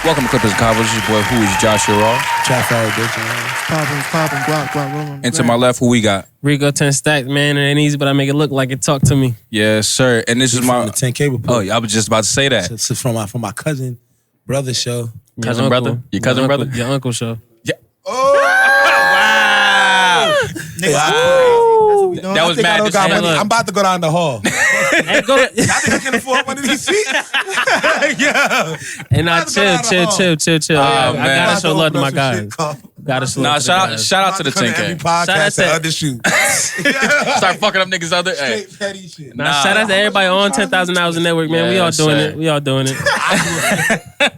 Welcome to Clippers and Convos. This is your boy, who is Joshua Raw. Trap Fire, bitch. It's popping, guap. And to my left, who we got? Rico 10 stacks, man. It ain't easy, but I make it look like it. Talk to me. Yes, sir. And this is From my the 10K report. Oh, yeah, I was just about to say that. This is from my cousin brother's show. Cousin brother? Your cousin brother? Your uncle show. Yeah. Oh! Wow! Nigga, that was mad. I'm about to go down the hall. Hey, go. I think I can afford one of these seats. Yeah. And I chill. I gotta show love to my guys. Gotta show love to the guys. Shout out to the 10K. Shout out to undershoot. Start fucking up niggas other. Hey. Petty shit. Shout out to everybody on 10,000 Hours of Network, man. We all doing it.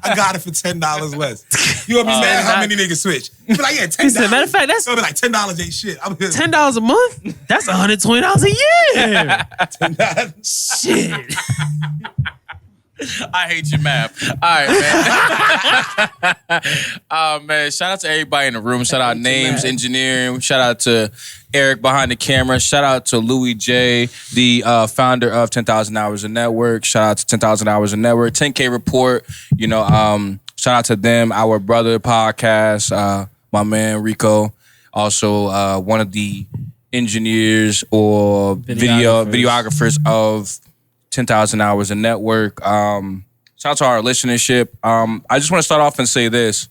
I got it for $10 less. You want me mad how many niggas switch? You be like, yeah, $10. He said, matter of fact, that's be like $10 ain't shit. $10 a month. That's $120 a year. Shit. I hate your math. All right, man. Man, shout out to everybody in the room. Shout out Names Engineering. Shout out to Eric behind the camera. Shout out to Louis J, the founder of 10,000 Hours of Network. Shout out to 10,000 Hours of Network. 10K Report. Shout out to them. Our Brother podcast. My man Rico. Also, one of the engineers or videographers of 10,000 Hours of Network. Shout out to our listenership. I just want to start off and say this.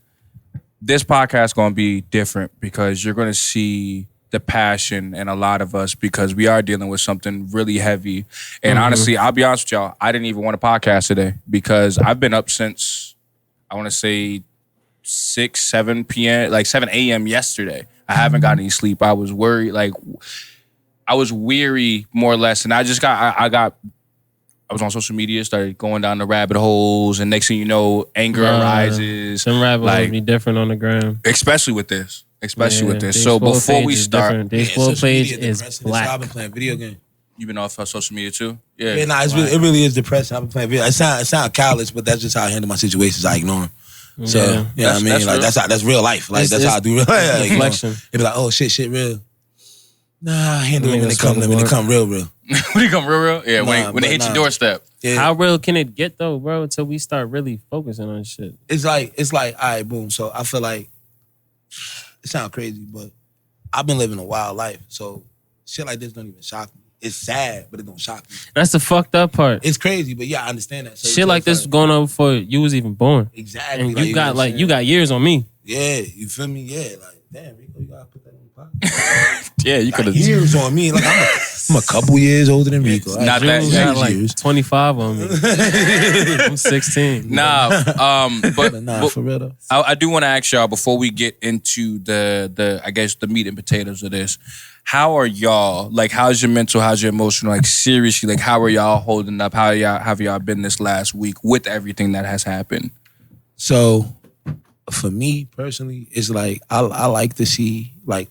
This podcast is going to be different because you're going to see the passion in a lot of us because we are dealing with something really heavy. And honestly, I'll be honest with y'all, I didn't even want a podcast today because I've been up since, I want to say 6, 7 p.m., like 7 a.m. yesterday. I haven't gotten any sleep. I was worried, I was weary more or less. And I was on social media, started going down the rabbit holes, and next thing you know, anger arises. Some rabbit holes be different on the gram. Especially with this. So before we start... The Explore page is black. I've been playing video games. You've been off social media too? Yeah, it really is depressing. I've been playing video. It sound callous, but that's just how I handle my situations. I ignore them. So, that's real life. Like, that's how I do real life. Reflection. It be like, oh, shit real. Nah, I handle it when it come real. When it come real? Yeah, when it hit your doorstep. Yeah. How real can it get though, bro, until we start really focusing on shit? It's like, all right, boom. So I feel like, it sounds crazy, but I've been living a wild life. So shit like this don't even shock me. It's sad, but it don't shock me. That's the fucked up part. It's crazy, but yeah, I understand that. So shit like this was going on before you was even born. Exactly. And you got years on me. Yeah, you feel me? Yeah, like, damn, Rico, you gotta put that in the pocket. Yeah, you could have years on me. Like I'm a couple years older than Rico. Not that got like 25 on me. I'm 16. But for real though. I do want to ask y'all before we get into the I guess the meat and potatoes of this. How are y'all? Like, how's your mental? How's your emotional? Like, seriously, like, how are y'all holding up? How have y'all been this last week with everything that has happened? So, for me personally, it's like I like to see like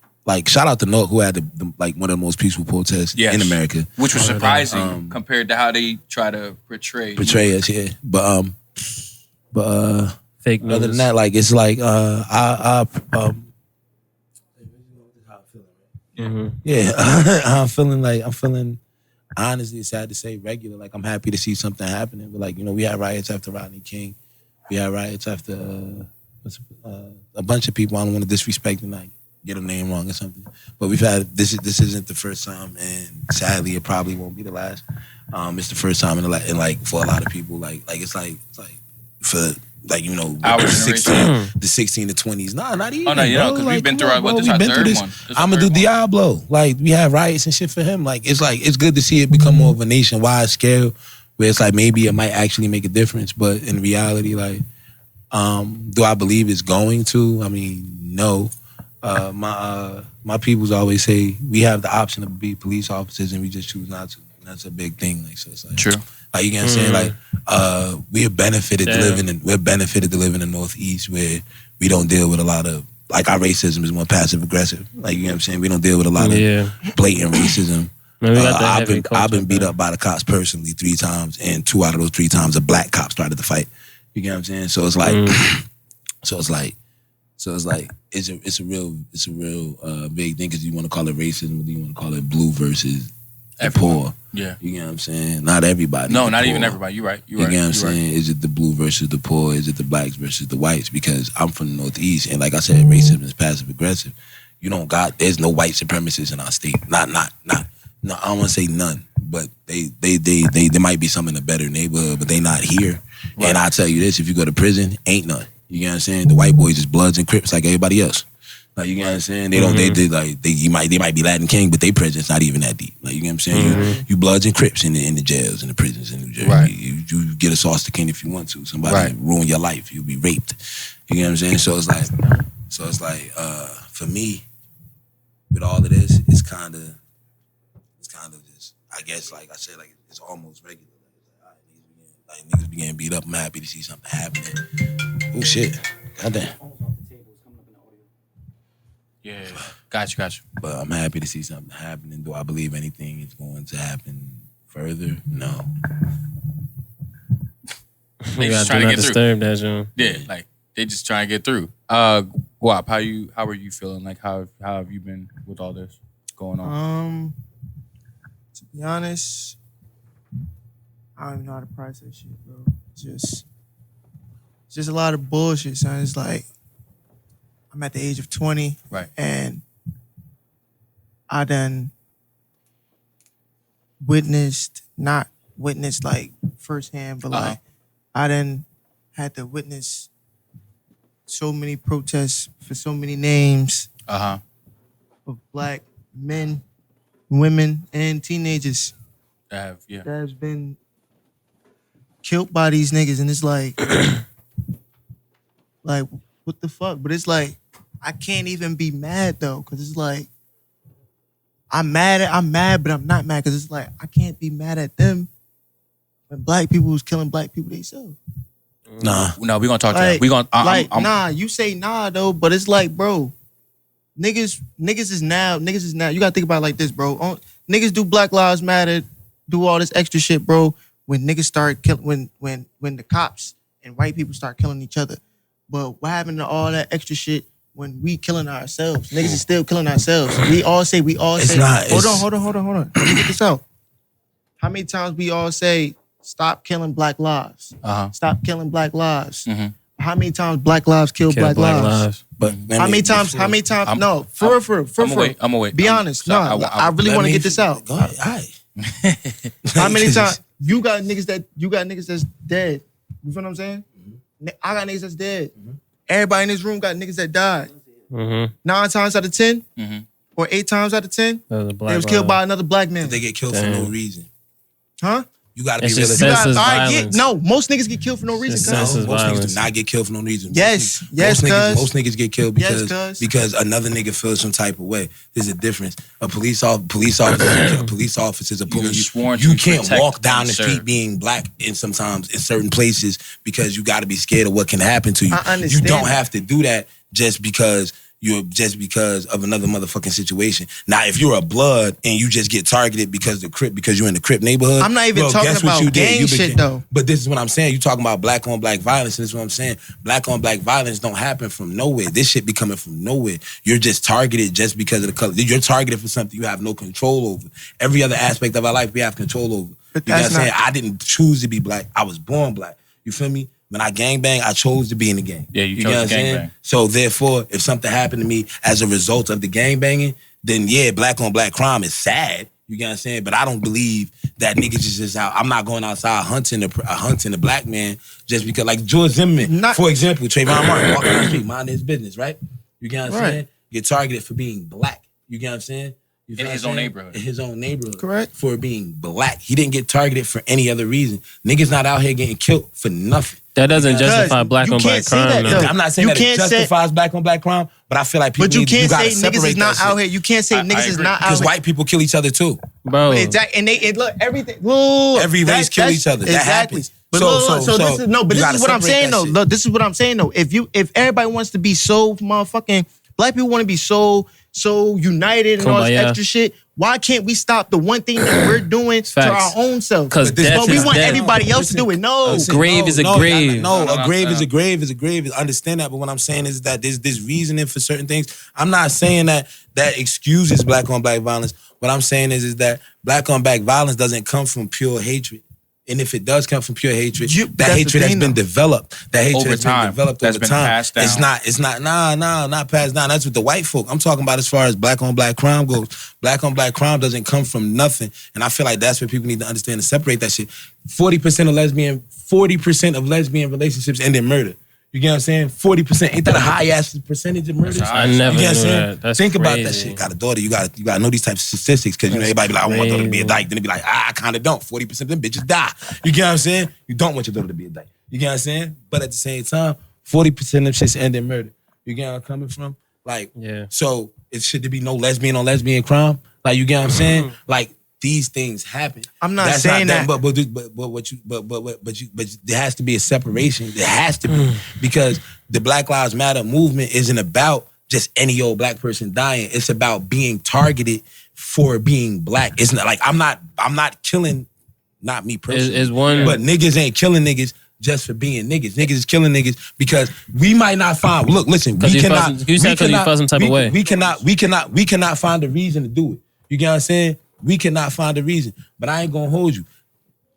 shout out to North who had the one of the most peaceful protests in America, which was surprising compared to how they try to portray us. Yeah, but fake news. Other than that, like it's like yeah, I'm feeling honestly, it's sad to say regular. Like I'm happy to see something happening, but like we had riots after Rodney King, we had riots after a bunch of people. I don't want to disrespect and like get a name wrong or something, but we've had this isn't the first time, and sadly it probably won't be the last. It's the first time in like for a lot of people, like it's like for like our 16 to 20s. Nah, not even. Oh no, because we've been through this our third one. I'm gonna do Diablo. Like we have riots and shit for him. Like it's good to see it become more of a nationwide scale, where it's like maybe it might actually make a difference. But in reality, like, do I believe it's going to? I mean, no. My peoples always say we have the option to be police officers and we just choose not to. And that's a big thing. Like so, it's like true. Like you get what I'm saying? Like we're benefited to live in the Northeast where we don't deal with a lot of like our racism is more passive aggressive. Like you know what I'm saying? We don't deal with a lot of blatant racism. I've been beat up by the cops personally 3 times, and 2 out of those 3 times a black cop started the fight. You get what I'm saying? So it's like it's a real big thing because you want to call it racism, or do you want to call it blue versus the poor. Yeah. You get what I'm saying? Not everybody. No, not even everybody. You're right. You get what I'm saying? Is it the blue versus the poor? Is it the blacks versus the whites? Because I'm from the Northeast, and like I said, racism is passive aggressive. There's no white supremacists in our state. No, I don't want to say none, but they there might be some in a better neighborhood, but they not here. Right. And I'll tell you this, if you go to prison, ain't none. You get what I'm saying? The white boys is Bloods and Crips like everybody else. Like, you get what I'm saying? They don't, they might be Latin King, but they prison's not even that deep. Like, you get what I'm saying? You Bloods and Crips in the jails, in the prisons in New Jersey. Right. You get a sauce to king if you want to. Somebody ruin your life, you'll be raped. You get what I'm saying? So it's like, for me, with all of this, it's kind of just, I guess, like I said, like it's almost regular. Like niggas be getting beat up. I'm happy to see something happening. Oh shit! Goddamn. Yeah, got you. But I'm happy to see something happening. Do I believe anything is going to happen further? No. They just trying to get through. That, John. Yeah, like they just trying to get through. Guap, how are you feeling? Like how have you been with all this going on? To be honest, I don't even know how to process shit, bro. It's just a lot of bullshit, son. It's like I'm at the age of 20, right? And I done not witnessed like firsthand, but like I done had to witness so many protests for so many names of black men, women, and teenagers that has been killed by these niggas, and it's like, like what the fuck? But it's like I can't even be mad though, because it's like I'm mad, but I'm not mad because it's like I can't be mad at them when black people was killing black people themselves. Nah, no, we gonna talk to that. We gonna nah. You say nah though, but it's like, bro, niggas is now. You gotta think about it like this, bro. Niggas do Black Lives Matter, do all this extra shit, bro. When niggas start killing, when the cops and white people start killing each other. But what happened to all that extra shit when we killing ourselves? Niggas is still killing ourselves. We all say. Hold on. Let me get this out. How many times we all say, stop killing black lives. Stop killing black lives. Mm-hmm. How many times black lives kill black lives? But how many times? No, for real. I'm away. Be honest. No, I really want to get this out. Go ahead. All right. How many times you got niggas that's dead? You feel what I'm saying? Mm-hmm. I got niggas that's dead. Mm-hmm. Everybody in this room got niggas that died. Mm-hmm. 9 times out of 10, or 8 times out of 10, they was killed by another black man. They get killed for no reason. Huh? You gotta be realistic. Most niggas get killed for no reason. Most niggas do not get killed for no reason. Yes, most niggas get killed because another nigga feels some type of way. There's a difference. A police officers are pulling you. You can't walk down the street being black in sometimes in certain places because you gotta be scared of what can happen to you. I understand. You don't have to do that just because of another motherfucking situation. Now, if you're a blood and you just get targeted because you're in the Crip neighborhood, I'm not even talking about gang shit though. But this is what I'm saying. You talking about black on black violence, and this is what I'm saying. Black on black violence don't happen from nowhere. This shit be coming from nowhere. You're just targeted just because of the color. You're targeted for something you have no control over. Every other aspect of our life we have control over. But you know what I'm saying? I didn't choose to be black. I was born black. You feel me? When I gangbang, I chose to be in the gang. Yeah, you chose to gangbang. So therefore, if something happened to me as a result of the gangbanging, then yeah, black on black crime is sad. You get what I'm saying? But I don't believe that niggas is just out. I'm not going outside hunting a black man just because, like George Zimmerman, for example, Trayvon Martin walking down the street, minding his business, right? You get what I'm saying? Get targeted for being black. You get what I'm saying? In his own neighborhood. In his own neighborhood. Correct. For being black. He didn't get targeted for any other reason. Niggas not out here getting killed for nothing. That doesn't justify black on black crime. I'm not saying that it justifies black on black crime, but I feel like people you can't say niggas is not out here. You can't say niggas is not out here. Because white people kill each other too. Bro. Exactly. And look, everything. Every race kill each other. That happens. But this is what I'm saying though. Look, this is what I'm saying though. If everybody wants to be so motherfucking, black people want to be so united and all this extra shit. Why can't we stop the one thing that we're doing to our own self? Because we want everybody else to do it. No. Grave is a grave. A grave is a grave is a grave. I understand that, but what I'm saying is that there's reasoning for certain things. I'm not saying that excuses black on black violence. What I'm saying is that black on black violence doesn't come from pure hatred. And if it does come from pure hatred, that hatred has been developed. That hatred has been developed over time. Passed down. It's not, not passed down. That's what the white folk. I'm talking about as far as black on black crime goes. Black on black crime doesn't come from nothing. And I feel like that's what people need to understand and separate that shit. 40% of lesbian relationships end in murder. You get what I'm saying? 40%. Ain't that a high ass percentage of murders? I never knew that. That's Think crazy. about that shit. Got a daughter, you gotta know these types of statistics because everybody be like, I want my daughter to be a dyke. Then they be like, I kinda don't. 40% of them bitches die. You get what I'm saying? You don't want your daughter to be a dyke. You get what I'm saying? But at the same time, 40% of them shits end in murder. You get where I'm coming from? Like, so it should there be no lesbian on lesbian crime? Like, you get what I'm saying? Like, these things happen. I'm not saying that. But there has to be a separation. There has to be because the Black Lives Matter movement isn't about just any old black person dying. It's about being targeted for being black. It's not like I'm not killing, not me personally, but niggas ain't killing niggas just for being niggas. Niggas is killing niggas because we might not find. Look, listen, we cannot. You said because you felt some type of way. We cannot find a reason to do it. You get what I'm saying? We cannot find a reason, but I ain't gonna hold you.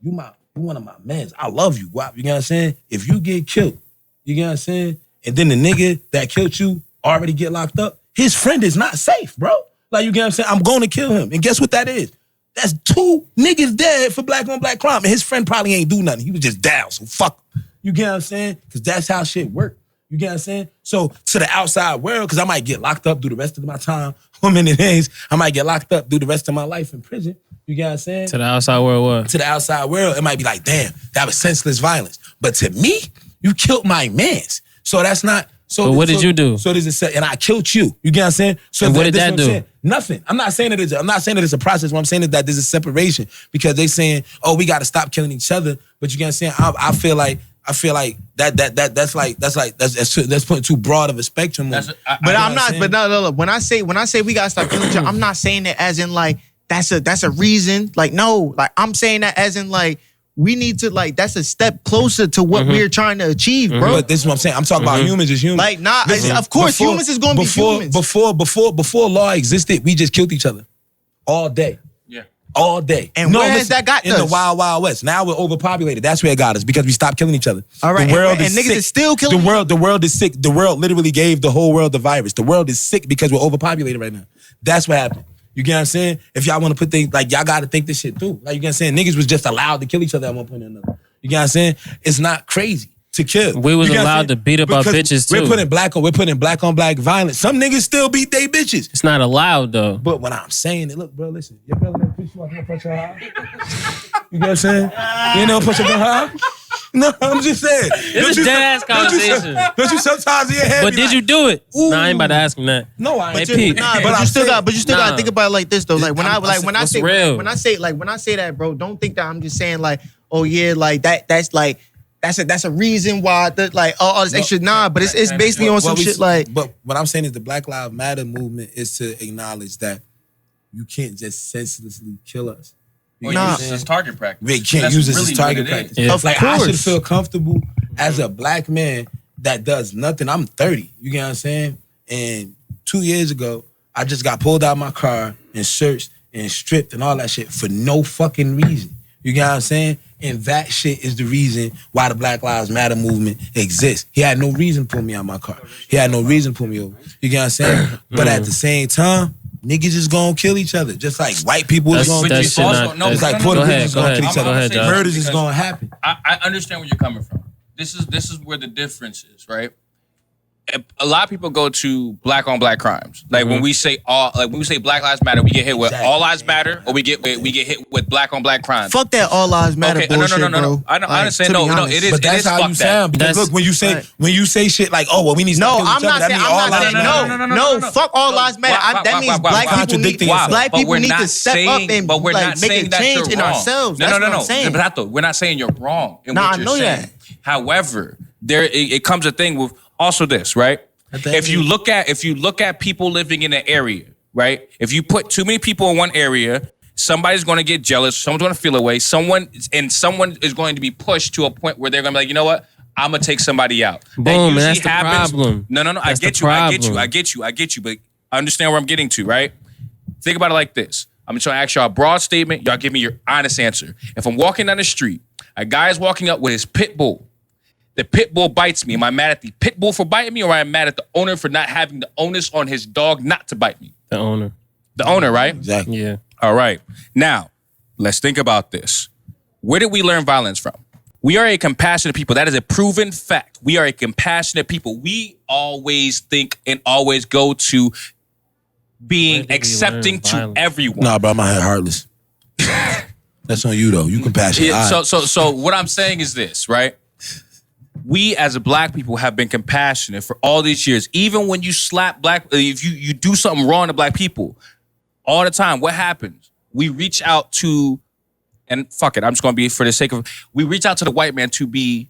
You one of my mans. I love you, Guap. You get what I'm saying? If you get killed, you get what I'm saying? And then the nigga that killed you already get locked up, his friend is not safe, bro. Like, you get what I'm saying? I'm going to kill him. And guess what that is? That's 2 niggas dead for black on black crime. And his friend probably ain't do nothing. He was just down, so fuck him. You get what I'm saying? Because that's how shit work. You get what I'm saying? So to the outside world, because I might get locked up, do the rest of my time, how many days, I might get locked up, do the rest of my life in prison. You get what I'm saying? To the outside world what? To the outside world, it might be like, damn, that was senseless violence. But to me, you killed my mans. So that's not... So what did you do? So there's a and I killed you. You get what I'm saying? So and what did that do? Nothing. I'm not saying that it's a process. What I'm saying is that there's a separation because they saying, oh, we got to stop killing each other. But you get what I'm saying? I feel like that's putting too broad of a spectrum. But I'm not. But no. When I say we gotta stop killing each other, I'm not saying it as in like that's a reason. Like no, like I'm saying that as in like we need to like that's a step closer to what we're trying to achieve, bro. But this is what I'm saying. I'm talking about humans as humans. Like of course humans is gonna be humans. Before law existed, we just killed each other all day. All day. And where has that got us? In the wild, wild west. Now we're overpopulated. That's where it got us because we stopped killing each other. All right. The world is niggas sick. is still killing. The world is sick. The world literally gave the whole world the virus. The world is sick because we're overpopulated right now. That's what happened. You get what I'm saying? If y'all want to put things, like y'all got to think this shit through. Like you get what I'm saying? Niggas was just allowed to kill each other at one point or another. You get what I'm saying? It's not crazy to kill. We was allowed to beat up our bitches too. We're putting black on black violence. Some niggas still beat they bitches. It's not allowed though. But when I'm saying it, look, bro, listen. Your brother never push you off, punch your high. You know what I'm saying? You ain't never push your high? No, I'm just saying. It's a dead ass conversation. Don't you sometimes in your head? But did you do it? Nah, I ain't about to ask him that. No, I ain't. But you still gotta think about it like this though. Like when I say that, bro, don't think that I'm just saying like, oh yeah, like that's a reason why like all this extra but it's basically on some shit like. But what I'm saying is the Black Lives Matter movement is to acknowledge that you can't just senselessly kill us. It's target practice. We can't use this as target practice. Yeah. Of course. I should feel comfortable as a black man that does nothing. I'm 30. You get what I'm saying? And 2 years ago, I just got pulled out of my car and searched and stripped and all that shit for no fucking reason. You get what I'm saying? And that shit is the reason why the Black Lives Matter movement exists. He had no reason to pull me out of my car. He had no reason to pull me over. You get what I'm saying? But at the same time, niggas is gonna kill each other. Just like white people is gonna kill each other. Just like Puerto Ricans is gonna kill each other. Murders is gonna happen. I understand where you're coming from. This is where the difference is, right? A lot of people go to black on black crimes. Like when we say Black Lives Matter, we get hit with all lives matter, or we get hit with black on black crimes. Fuck that all lives matter bullshit, no. bro. I understand. No, it is. But that's how you sound. Because look, when you say shit like, oh well, we need to kill each other. No, fuck all lives matter. That means black people need to step up and make a change in ourselves. No. We're not saying you're wrong in what you're saying. However, it comes a thing with also this, right? If you look at people living in an area, right? If you put too many people in one area, somebody's going to get jealous. Someone's going to feel away. Someone is going to be pushed to a point where they're going to be like, you know what? I'm going to take somebody out. Boom, that's the problem. No. I get you. But I understand where I'm getting to, right? Think about it like this. I'm just gonna ask y'all a broad statement. Y'all give me your honest answer. If I'm walking down the street, a guy is walking up with his pit bull. The pit bull bites me. Am I mad at the pit bull for biting me, or am I mad at the owner for not having the onus on his dog not to bite me? The owner. The owner, right? Exactly. Yeah. All right. Now, let's think about this. Where did we learn violence from? We are a compassionate people. That is a proven fact. We are a compassionate people. We always think and always go to being accepting to everyone. Nah, bro, my head heartless. That's on you though. You compassionate. Yeah, so what I'm saying is this, right? We as a black people have been compassionate for all these years. Even when you slap black, if you do something wrong to black people, all the time, what happens? We reach out to, and fuck it, I'm just gonna be for the sake of, we reach out to the white man to be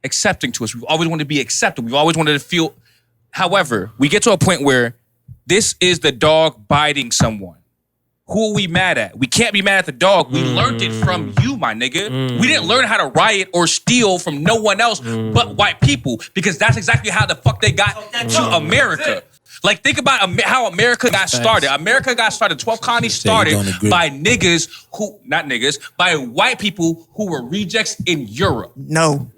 accepting to us. We've always wanted to be accepted. We've always wanted to feel. However, we get to a point where this is the dog biting someone. Who are we mad at? We can't be mad at the dog. We learned it from you, my nigga. We didn't learn how to riot or steal from no one else but white people, because that's exactly how the fuck they got to America. Like, think about how America got started. America got started, 12 colonies started by niggas who, not niggas, by white people who were rejects in Europe. No.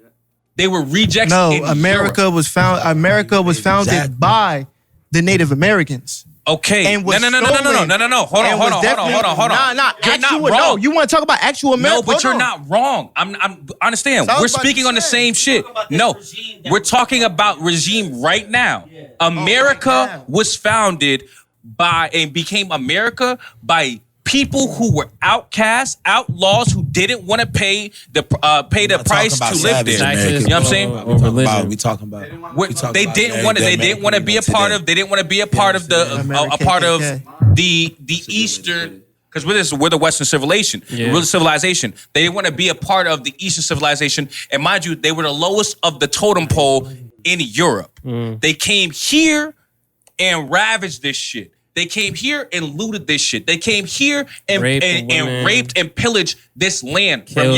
They were rejects in Europe. America was founded by the Native Americans. Okay. And No. Hold on. Nah. You're not wrong. No, you want to talk about actual America? No, but you're not wrong. I understand. We're speaking on the same shit. No, we're talking about regime right now. America was founded by and became America by people who were outcasts, outlaws, who didn't want to pay the price to live there. You know what I'm saying? We talking about. They didn't want to. They didn't want to be a part of. They didn't want to be a part of the Eastern. Because we're the Western civilization. We're the civilization. They didn't want to be a part of the Eastern civilization. And mind you, they were the lowest of the totem pole in Europe. They came here and ravaged this shit. They came here and looted this shit. They came here and raped and pillaged this land from,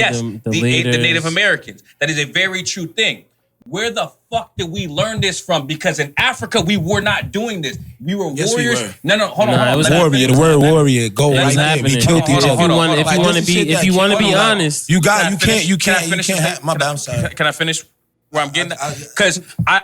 the Native Americans. That is a very true thing. Where the fuck did we learn this from? Because in Africa, we were not doing this. We were warriors. We were. No, hold on. It was warrior. The word warrior. Go right there. We killed each other. If you want to be honest, you can't have. My bad. I'm sorry. Can I finish where I'm getting at? Because I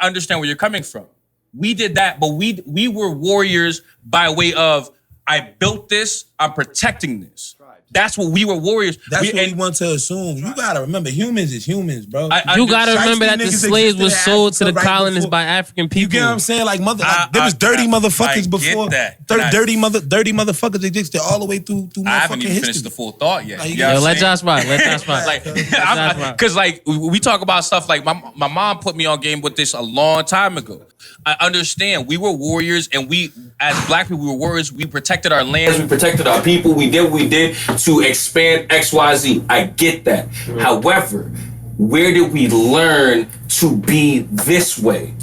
understand where you're coming from. We did that, but we were warriors by way of, I built this, I'm protecting this. That's what we were warriors. That's what we want to assume. You gotta remember, humans is humans, bro. You gotta remember that the slaves were sold to the colonists by African people. You get what I'm saying? Like there was dirty motherfuckers before. Dirty motherfuckers existed all the way through motherfucking history. I haven't even finished the full thought yet. Let Josh rock. Because like we talk about stuff like my mom put me on game with this a long time ago. I understand. We were warriors, and we, as black people, we were warriors. We protected our lands. We protected our people. We did what we did to expand XYZ. I get that. However, where did we learn to be this way?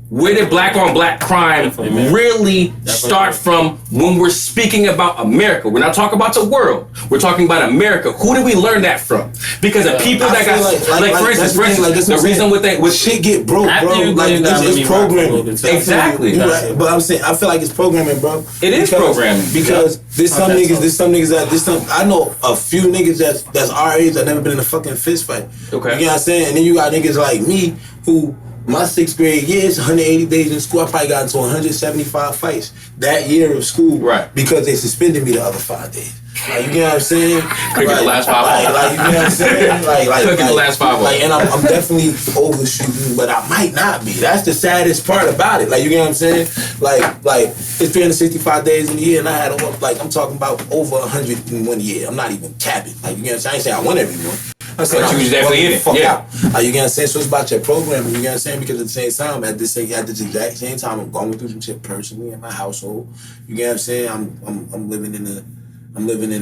Where did black on black crime really start from when we're speaking about America? We're not talking about the world. We're talking about America. Who did we learn that from? Because the people that got, for instance, the reason with shit get broke, bro. Like it's programming. Exactly. Right. But I'm saying, I feel like it's programming, bro. It is programming. Because there's some niggas, I know a few niggas that's our age that never been in a fucking fist fight. Okay. You know what I'm saying? And then you got niggas like me who, my 6th grade year is 180 days in school. I probably got into 175 fights that year of school, right? Because they suspended me the other 5 days. Like, you get what I'm saying? Could get the last 5 off. Like, you know what I'm saying? Could get the last 5 off. And I'm definitely overshooting, but I might not be. That's the saddest part about it. Like, you get what I'm saying? Like it's 365 days in a year, and I had I'm talking about over 100 in 1 year. I'm not even capping. Like, you get what I'm saying? I ain't saying I won every one. I said, but you was definitely in it. Yeah. You get what I'm saying? So it's about your programming, you get what I'm saying? Because at the same time, at this exact same time, I'm going through some shit personally in my household. You get what I'm saying? I'm living in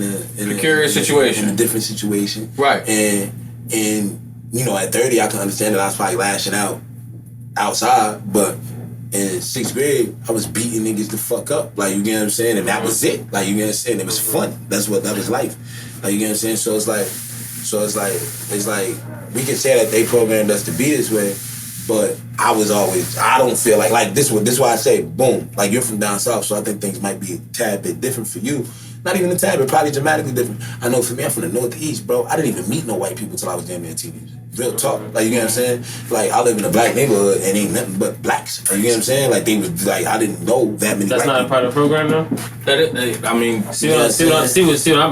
a precarious situation. In a different situation. Right. And you know, at 30 I can understand that I was probably lashing out outside, but in 6th grade, I was beating niggas the fuck up. Like, you get what I'm saying? And that was it. Like, you get what I'm saying? It was fun. That was life. Like, you get what I'm saying? So it's like we can say that they programmed us to be this way, But I don't feel like this is why I say, boom, like you're from down south, so I think things might be a tad bit different for you. Not even a tad bit, probably dramatically different. I know for me, I'm from the northeast, bro. I didn't even meet no white people till I was damn near a teenager. Real talk. Like, you know what I'm saying? Like, I live in a black neighborhood and ain't nothing but blacks. Like, you know what I'm saying? Like, they was like, I didn't know that many That's white not people. a part of the program, though?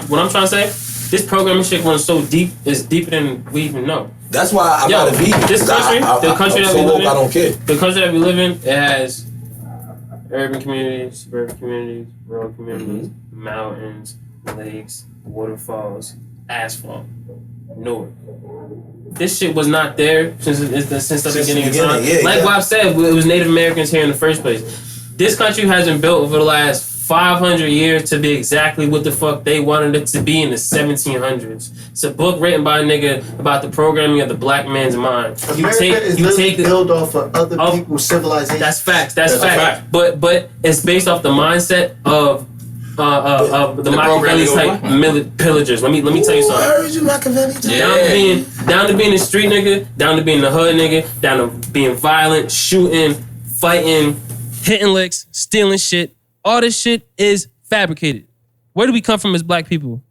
What I'm trying to say? This programming shit runs so deep, it's deeper than we even know. That's why I'm not a vegan. This country, the country that we live in, I don't care. the country that we live in, it has urban communities, suburban communities, rural communities, mountains, lakes, waterfalls, asphalt, north. This shit was not there since the beginning of time. Like Bob said, it was Native Americans here in the first place. This country has been built over the last 500 years to be exactly what the fuck they wanted it to be in the 1700s. It's a book written by a nigga about the programming of the black man's mind. America is built off of other people's civilization. That's facts. That's facts. But it's based off the mindset of the Machiavelli type pillagers. Let me tell you something. I heard you, Machiavelli. Down to being a street nigga, down to being the hood nigga, down to being violent, shooting, fighting, hitting licks, stealing shit. All this shit is fabricated. Where do we come from as black people?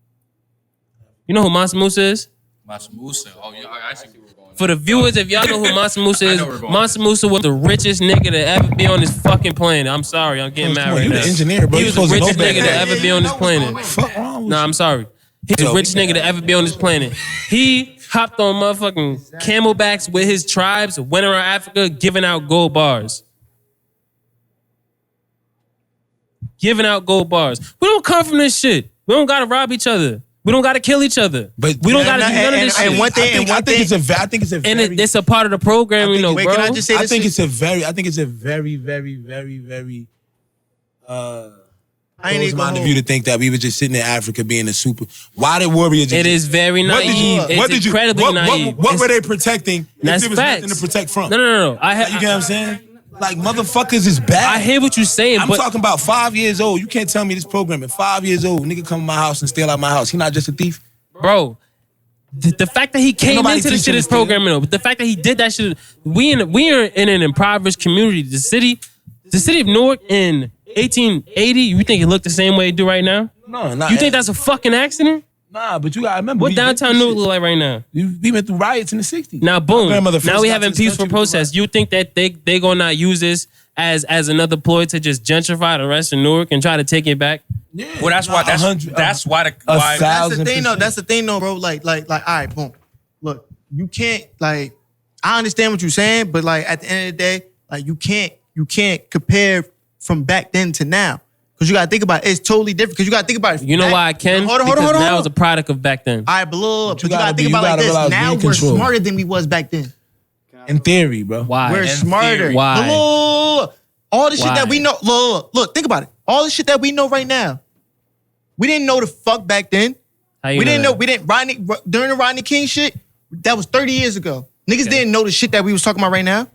You know who Mansa Musa is? Mansa Musa. Oh, yeah, I actually think we're going. For the viewers, if y'all know who Mansa Musa is, Mansa Musa was the richest nigga to ever be on this fucking planet. I'm sorry, I'm getting mad right now. You the engineer, bro. He was the richest nigga to ever be on this planet. Fuck wrong with Nah, I'm sorry. He's the richest nigga to ever be on this planet. He hopped on motherfucking camelbacks with his tribes, went around Africa giving out gold bars. Giving out gold bars. We don't come from this shit. We don't gotta rob each other. We don't gotta kill each other. But we don't gotta do none of this shit. I think it's a very, and it's a part of the program, you know, bro. Can I just say this? I think it's a very, very I ain't even minded view to think that we were just sitting in Africa being a super. Why did warriors? It is very naive. It's incredibly naive. What were they protecting? That's if there was facts. nothing to protect from. No. You get what I'm saying? Like, motherfuckers is bad. I hear what you're saying, I'm but talking about 5 years old. You can't tell me this program at 5 years old, nigga come to my house and steal out my house. He not just a thief? bro, the fact that he came into the shit is programming, though. But the fact that he did that shit, we are in an impoverished community. The city of Newark in 1880, you think it looked the same way it do right now? No, not. You think that's a fucking accident? Nah, but you gotta remember. What downtown Newark look like right now? We went through riots in the 60s. Now, boom. grandmother first Now we got having to this peaceful country with protests. You think that they gonna not use this as another ploy to just gentrify the rest of Newark and try to take it back? Yeah, Well, that's why. That's why. That's the thing, though. That's the thing, though, bro. Like, all right, boom. Look, you can't, like, I understand what you're saying, but like at the end of the day, like you can't compare from back then to now. Because you gotta think about it. It's totally different. Because you gotta think about it. You know why I can? Hold on. Now it's a product of back then. All right, but look, But you gotta think about it like this. Now we're smarter than we was back then. In theory, bro. Why? We're smarter. theory. Why? But look, all the shit Why? that we know. Look, think about it. All the shit that we know right now, we didn't know the fuck back then. How you We didn't know. that? We didn't. During the Rodney King shit, that was 30 years ago. Niggas didn't know the shit that we was talking about right now.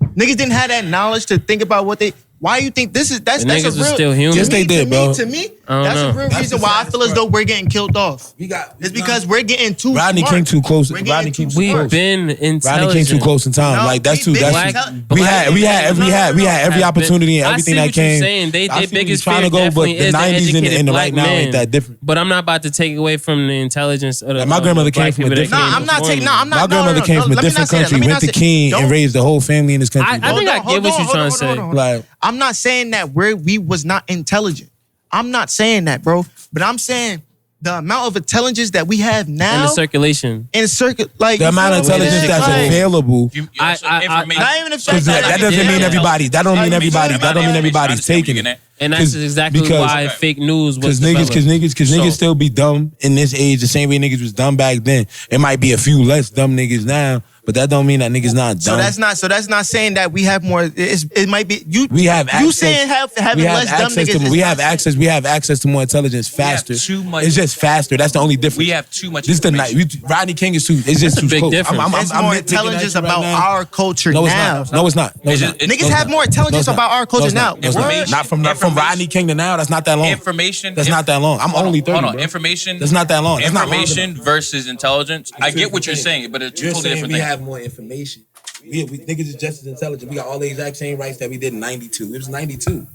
Niggas didn't have that knowledge to think about what they. Why you think this is? That's The a niggas was real. still human. Yes, they did, bro. To me, I don't that's know. a real That's reason the why I saddest feel as part. though we're getting killed off. It's because we're getting too. Rodney smart. King too close. We're Rodney getting King too too We've smart. close. been intelligent. Rodney King too close in time. No, like that's we too. been That's intelligent. we had every opportunity and I everything see that what you're came. saying. They I see what biggest you're trying fear to go, but definitely the is the 90s educated and the black right now man. ain't that different. But I'm not about to take away from the intelligence of the. My grandmother black came from a people that different- came I'm not before taking. me. No, I'm not. My grandmother came from a Let me different not say that. country, Let me went not to say- King Don't- and raised the whole family in this country. I think I get what you're trying to say. Like, I'm not saying that we was not intelligent. I'm not saying that, bro. But I'm saying the amount of intelligence that we have now And the circulation. in circuit, like the you amount of feel what I'm intelligence saying? that's Like, available. Information. Not even if Because that doesn't mean everybody. That don't mean everybody. That don't mean everybody's taking it. And that's 'Cause- exactly because- why fake news was Because developed. niggas still be dumb in this age the same way niggas was dumb back then. It might be a few less dumb niggas now, but that don't mean that niggas not dumb. So that's not saying that we have more. It might be you. We have You access- saying having we have less dumb access niggas. to is we not have saying- access. We have access to more intelligence faster. too much It's just faster. That's the only difference. We have too much This the night. information. Rodney King is too. It's just That's a too big close. difference. There's more nitpicking at intelligence you right about now. our culture No, it's now. not. No, it's not. No, it's not. Niggas have more intelligence about our culture now. No, it's not. Information. Not from Rodney King to now. That's not that long. Information. That's not that long. I'm only 30. Hold on. bro. Information. That's not that long. That's not long Information versus intelligence. I get what you're saying, but it's two totally different things. more information. niggas is just as intelligent. We got all the exact same rights that we did in 92. It was 92.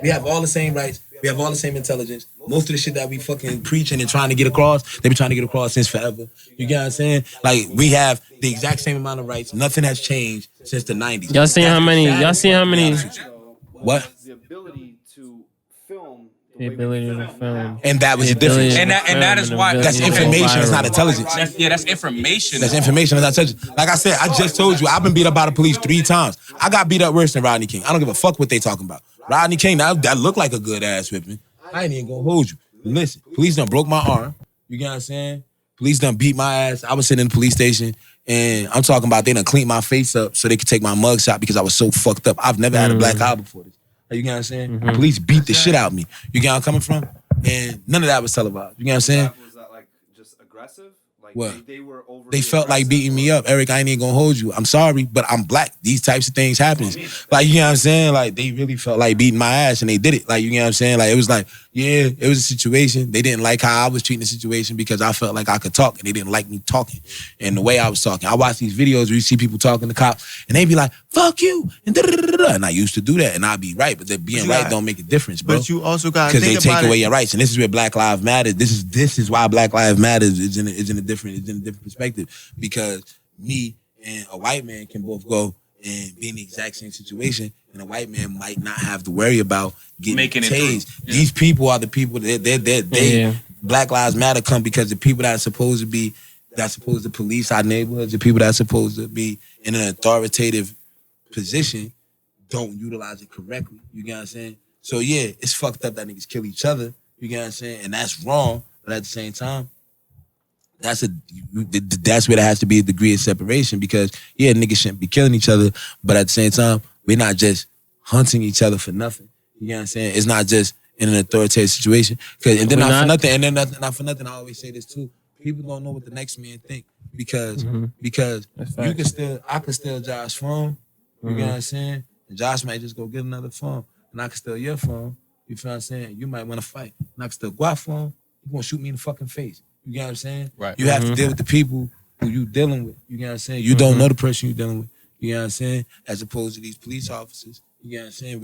We have all the same rights. We have all the same intelligence. Most of the shit that we fucking preaching and trying to get across, they been trying to get across since forever. You get what I'm saying? Like, we have the exact same amount of rights. Nothing has changed since the 90s. Y'all seen how many? Y'all seen how many? What? The ability to film. The ability to film. And that was the difference. And that is why That's information. It's not intelligence. That's information. That's information. It's not intelligence. Like I said, I just told you, I've been beat up by the police 3 times. I got beat up worse than Rodney King. I don't give a fuck what they talking about. Rodney King, that looked like a good ass whipping. I ain't even gonna hold you. Listen, police done broke my arm. You get what I'm saying? Police done beat my ass. I was sitting in the police station, and I'm talking about they done cleaned my face up so they could take my mug shot because I was so fucked up. I've never had a black eye before this. You get what I'm saying? Police beat the shit out of me. You get where I'm coming from? And none of that was televised. You get what I'm saying? Was that like just aggressive? Like What? they were over. They felt like beating me up. Eric, I ain't even gonna hold you. I'm sorry, but I'm black. These types of things happen. Like, you know what I'm saying? Like, they really felt like beating my ass, and they did it. Like, you know what I'm saying? Like, it was like, yeah, it was a situation. They didn't like how I was treating the situation because I felt like I could talk, and they didn't like me talking and the way I was talking. I watch these videos where you see people talking to cops, and they be like, fuck you, and da-da-da-da-da. And I used to do that, and I'd be right, but that being right don't make a difference, bro. But you also got to Because they think take about away it. your rights, and this is where Black Lives Matter. This is why Black Lives Matter is in a different perspective, because me and a white man can both go and be in the exact same situation, and a white man might not have to worry about getting Making it tased. through. Yeah. These people are the people that Black Lives Matter come because the people that are supposed to police our neighborhoods, the people that are supposed to be in an authoritative position, don't utilize it correctly. You get what I'm saying? So yeah, it's fucked up that niggas kill each other. You get what I'm saying? And that's wrong. But at the same time, that's where there has to be a degree of separation, because yeah, niggas shouldn't be killing each other, but at the same time, we're not just hunting each other for nothing. You know what I'm saying? It's not just in an authoritative situation. Not for nothing, I always say this too. People don't know what the next man think, because I can steal Josh's phone. You know what I'm saying? And Josh might just go get another phone, and I can steal your phone. You feel what I'm saying? You might want to fight, and I can steal Guap phone. You gonna shoot me in the fucking face. You get what I'm saying? Right. You have to deal with the people who you dealing with. You get what I'm saying? You don't know the person you dealing with. You know what I'm saying? As opposed to these police officers. You get what I'm saying?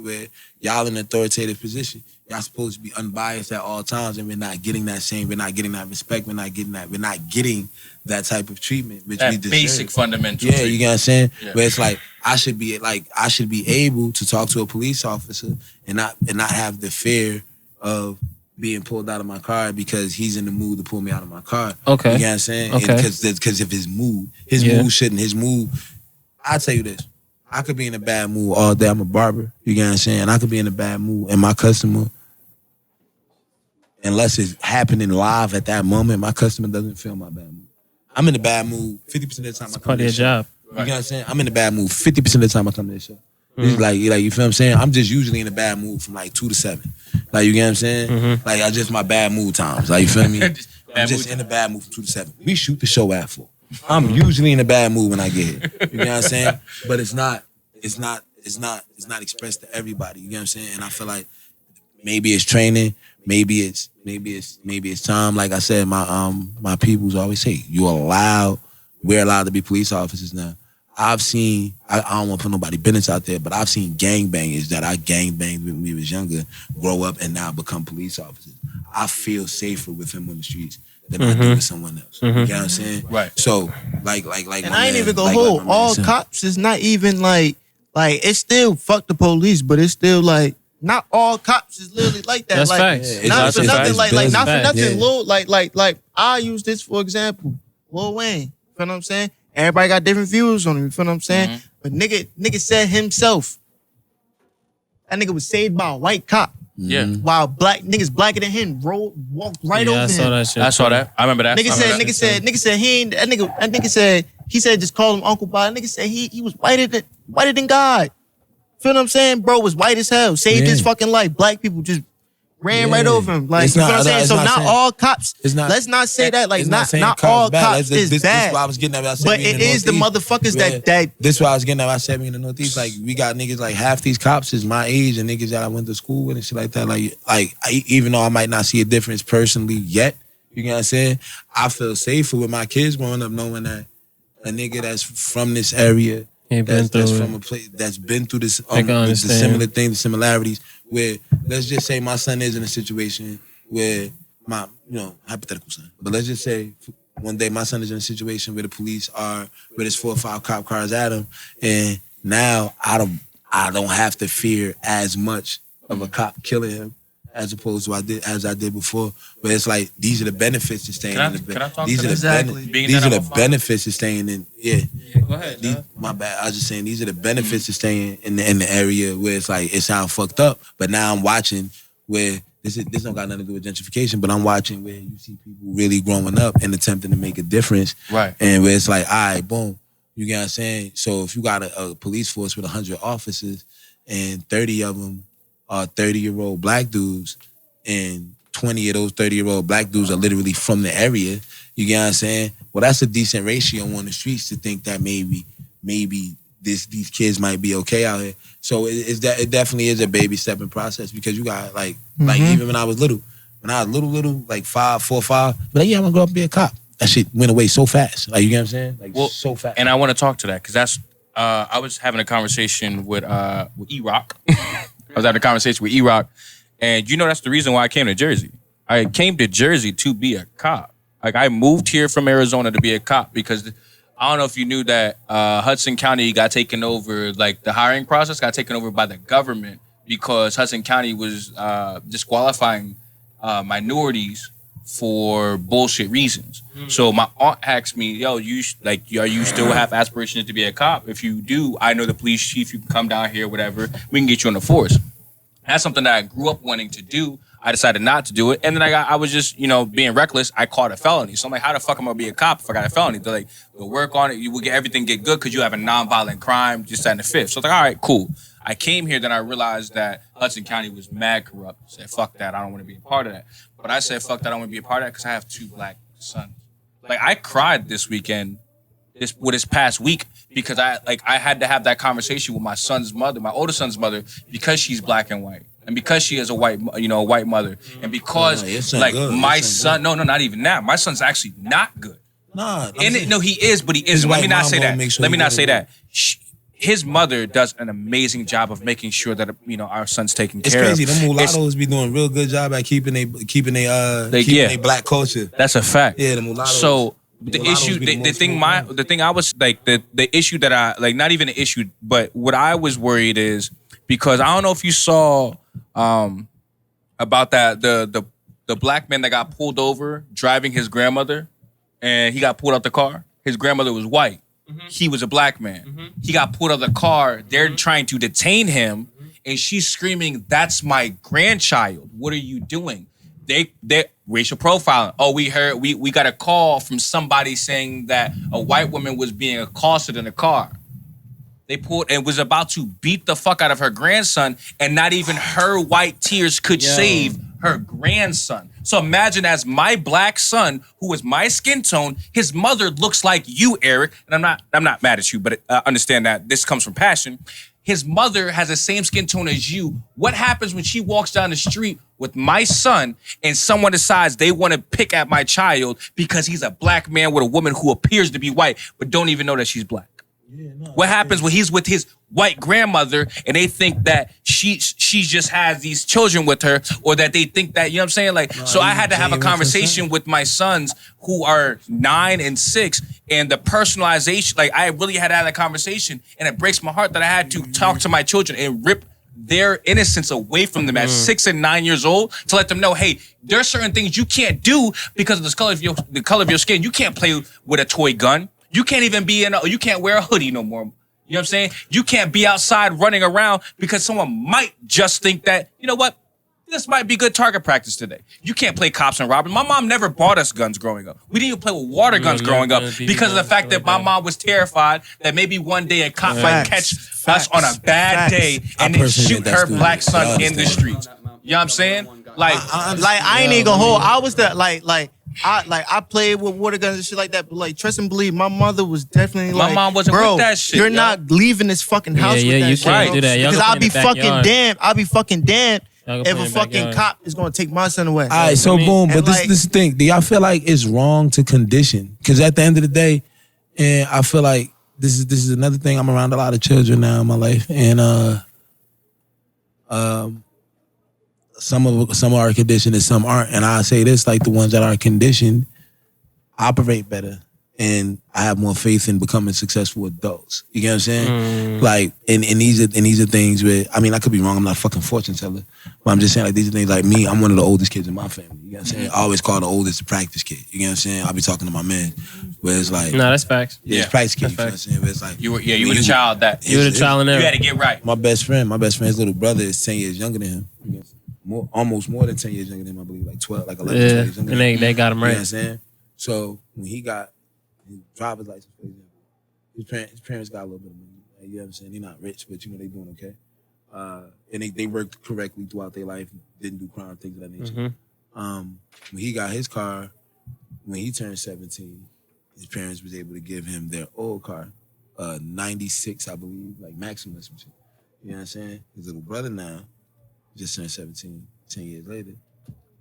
Where y'all in an authoritative position. Y'all supposed to be unbiased at all times, and we're not getting that respect. We're not getting that type of treatment, which we That deserve. basic fundamental. Yeah, you get what I'm saying? Yeah. Where it's like I should be able to talk to a police officer and not have the fear of being pulled out of my car because he's in the mood to pull me out of my car. Okay. You know what I'm saying? Okay. Because of his mood. I'll tell you this. I could be in a bad mood all day. I'm a barber. You get what I'm saying? I could be in a bad mood, and my customer, unless it's happening live at that moment, my customer doesn't feel my bad mood. I'm in a bad mood 50% of the time I come Part to of your this show. job. You get what I'm saying? I'm in a bad mood 50% of the time I come to this show. It's like, you feel what I'm saying? I'm just usually in a bad mood from like 2 to 7. Like, you get what I'm saying? Like, I just my bad mood times. Like, you feel me? I'm just in a bad mood from 2 to 7. We shoot the show at 4. I'm usually in a bad mood when I get here. You know what I'm saying? But it's not expressed to everybody. You know what I'm saying? And I feel like maybe it's training, maybe it's time. Like I said, my peoples always say, we're allowed to be police officers now. I've seen, I don't want to put nobody business out there, but I've seen gangbangers that I gangbanged when we was younger grow up and now become police officers. I feel safer with him on the streets than I do with someone else. You know what I'm saying? Right. So, like, And I ain't even gonna hold. All cops is not even like it's still fuck the police, but it's still like not all cops is literally like that. That's like, facts. Yeah, not it's for facts. nothing. Like not for Facts. nothing. Yeah. Lil, like I use this for example. Lil Wayne. You feel what I'm saying? Everybody got different views on him. You feel what I'm saying? But nigga said himself. That nigga was saved by a white cop. Yeah. While niggas blacker than him walked right over I him. saw that shit. I saw that. I remember that. Nigga said he ain't that nigga said he said just call him Uncle Bob. Nigga said he was whiter than God. Feel what I'm saying? Bro was white as hell. Saved his fucking life. Black people just ran right over him. Like, It's you know not- what I'm saying? it's So not not saying- all cops. it's not- Let's not say that. Like It's not saying all bad. cops is This bad. is why I was getting at. I said But we in it the is the Northeast. motherfuckers Yeah. that This is why I was getting at. I said we in the Northeast. Like, we got niggas like half these cops is my age and niggas that I went to school with and shit like that. Even though I might not see a difference personally yet, you know what I'm saying? I feel safer with my kids growing up knowing that a nigga that's from this area, Ain't been that's through from it. a place that's been through this, I can the understand. similar things, the similarities. Where let's just say my son is in a situation where my, hypothetical son, but let's just say one day my son is in a situation where the police are, where there's 4 or 5 cop cars at him, and now I don't have to fear as much of a cop killing him as opposed to I did before. But it's like these are the benefits of staying in the Can I talk these to are that? the Exactly. these are the benefits of staying in Go ahead. my bad. I was just saying these are the benefits of staying in the area where it's like it sounds fucked up. But now I'm watching where this don't got nothing to do with gentrification, but I'm watching where you see people really growing up and attempting to make a difference. Right. And where it's like, all right, boom. You get what I'm saying? So if you got a police force with 100 officers and 30 of them are 30-year-old black dudes and 20 of those 30-year-old black dudes are literally from the area, you get what I'm saying? Well, that's a decent ratio on the streets to think that maybe these kids might be okay out here. So it definitely is a baby stepping process because you got like even when I was little, like 4 or 5, but like, yeah, I'm gonna grow up and be a cop. That shit went away so fast. Like, you get what I'm saying? Like, so fast. And I want to talk to that because that's I was having a conversation with E-Rock. I was having a conversation with E-Rock, and that's the reason why I came to Jersey. I came to Jersey to be a cop. Like, I moved here from Arizona to be a cop because I don't know if you knew that Hudson County got taken over, like the hiring process got taken over by the government because Hudson County was disqualifying minorities for bullshit reasons. So my aunt asked me, yo, are you still have aspirations to be a cop? If you do, I know the police chief, you can come down here, whatever. We can get you on the force. That's something that I grew up wanting to do. I decided not to do it. And then I was just, being reckless. I caught a felony. So I'm like, how the fuck am I going to be a cop if I got a felony? They're like, we'll work on it. You will get everything get good because you have a nonviolent crime, just that and the fifth. So I was like, all right, cool. I came here, then I realized that Hudson County was mad corrupt. I said, fuck that. I don't want to be a part of that. But I said, fuck that. I don't want to be a part of that because I have 2 black sons. Like, I cried this weekend, this past week, because I had to have that conversation with my son's mother, my older son's mother, because she's black and white. And because she is a white mother, and because my son, no, not even that. My son's actually not good. No, he is, but he isn't. Let me not say that. His mother does an amazing job of making sure that our son's taken care of. It's crazy. Them mulattoes be doing a real good job at keeping they black culture. That's a fact. Yeah, the mulattoes. So the issue, the thing I was like, the issue that I like, not even an issue, but what I was worried is because I don't know if you saw about that the black man that got pulled over driving his grandmother, and he got pulled out the car. His grandmother was white. He was a black man. He got pulled out of the car. They're trying to detain him, and she's screaming, "That's my grandchild. What are you doing?" They racial profiling. Oh, we heard we got a call from somebody saying that a white woman was being accosted in a car. They pulled and was about to beat the fuck out of her grandson, and not even her white tears could save her grandson. So imagine, as my black son, who is my skin tone, his mother looks like you, Eric. And I'm not mad at you, but understand that this comes from passion. His mother has the same skin tone as you. What happens when she walks down the street with my son and someone decides they want to pick at my child because he's a black man with a woman who appears to be white but don't even know that she's black? What happens when he's with his white grandmother and they think that she just has these children with her, or that they think that, you know what I'm saying? Like, so I had to have a conversation with my sons who are 9 and 6, and the personalization, like I really had to have that conversation, and it breaks my heart that I had to talk to my children and rip their innocence away from them at 6 and 9 years old to let them know, hey, there are certain things you can't do because of the color of your skin. You can't play with a toy gun. You can't even you can't wear a hoodie no more. You know what I'm saying? You can't be outside running around because someone might just think that, you know what? This might be good target practice today. You can't play cops and robbers. My mom never bought us guns growing up. We didn't even play with water guns growing up because of the fact that my mom was terrified that maybe one day a cop might catch us on a bad day and then shoot her black son in the streets. You know what I'm saying? Like I ain't even gonna hold. I was that I played with water guns and shit like that, but like trust and believe, my mother was definitely my mom wasn't bro, with that shit. You're not leaving this fucking house with that you shit. can't do that. Because I'll be fucking damned Y'all if play a in fucking backyard. cop is gonna take my son away. All right, so boom, but and this like- is the thing. Do y'all feel like it's wrong to condition? Because at the end of the day, And I feel like this is another thing. I'm around a lot of children now in my life, and some are conditioned and some aren't. And I say this, like the ones that are conditioned operate better, and I have more faith in becoming successful adults. You get what I'm saying? Like, and these are things where, I mean, I could be wrong. I'm not a fucking fortune teller, but I'm just saying, like, these are things like me. I'm one of the oldest kids in my family. You know what I'm saying? I always call the oldest the practice kid. You know what I'm saying? I'll be talking to my man, where it's like, No, that's facts. it's practice kid. You know what I'm saying? Where it's like, You were the child that You were the trial and you error. had to get right. my best friend's little brother is 10 years younger than him. Almost more than 10 years younger than him, I believe, like 12, like 11, 12 Yeah, years younger and than him. they got him You know what I'm right. saying? So when he got his driver's license, for example, his parents got a little bit of money. Like, you know what I'm saying? They're not rich, but you know they doing okay. And they worked correctly throughout their life, didn't do crime, things of that nature. When he got his car, when he turned 17, his parents was able to give him their old car, 96, I believe, like Maxima or some shit. You know what I'm saying? His little brother now just turned 17, 10 years later.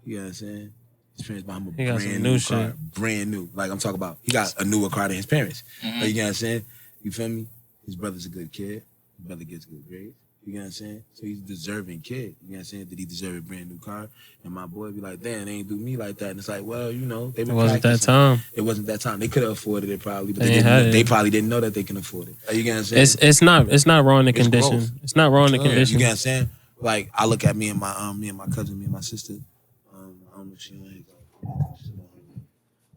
You know what I'm saying? His parents bought him a He got some brand new new car. shit. Brand new. Like I'm talking about, he got a newer car than his parents. Like, you know what I'm saying? You feel me? His brother's a good kid. His brother gets good grades. You know what I'm saying? So he's a deserving kid. You know what I'm saying? Did he deserve a brand new car? And my boy be like, damn, they ain't do me like that. And it's like, well, you know, they It been wasn't that practicing. time. It wasn't that time. They could have afforded it probably, but They they, ain't had didn't, it. they probably didn't know that they can afford it. Like, you know what I'm saying? It's not wrong to It's condition. growth. It's not wrong to You condition. get what I'm saying? Like, I look at me and my cousin, me and my sister. I don't know if she like,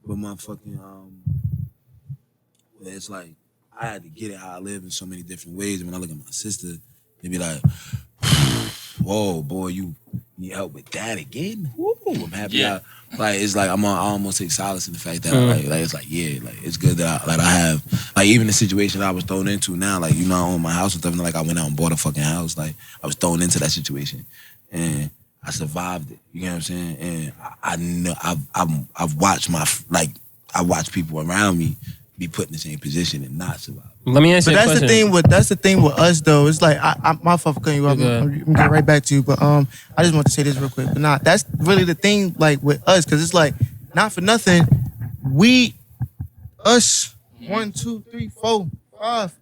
but motherfucking it's like I had to get it how I live in so many different ways. And when I look at my sister, they be like, "Whoa, boy, you need help with that again?" Woo, I'm happy. Yeah. Like it's like I almost take solace in the fact that like it's like yeah, like it's good that I have like even the situation I was thrown into now, like you know I own my house and stuff, and like I went out and bought a fucking house, like I was thrown into that situation, and I survived it. You know what I'm saying? And I know I've watched I watch people around me be put in the same position and not survive. Let me ask But you a that's question. the thing with us though. It's like my fault for cutting you off. You're I'm good. gonna get right back to you. But I just want to say this real quick. But nah, that's really the thing. Like with us, because it's like not for nothing. Us 1, 2, 3, 4, 5.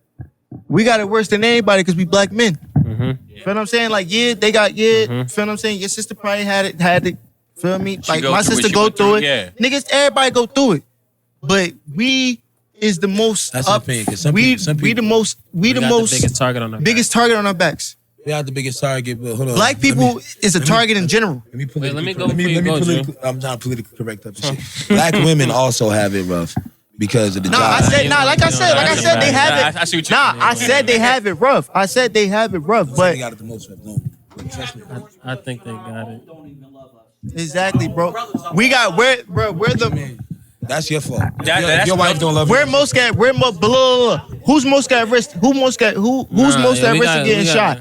We got it worse than anybody because we black men. Feel what I'm saying? Like they got Feel what I'm saying? Your sister probably had it. Feel me? Like go my through sister what she go went through through, it. yeah. Niggas, everybody go through it. But we is the most That's up. the thing, 'cause some we people- the most. We the got most the biggest target on our biggest target on our backs. We have the biggest target, but hold on. Black people is a target in general. Let me Wait, let me go let me, before you let me go, politically, I'm trying to politically correct up and shit. Black women also have it rough because of the Nah, job. I said they have it. I see what you Nah, I said they have it rough. I said they have it rough, They but got it the most rough, don't they? Trust me. I think they got it. exactly, bro. We got we're the That's your fault. that's your wife don't love we're you. most at we're most blah, blah, blah. Who's most at risk? Who's most at we risk got- of getting we got- shot?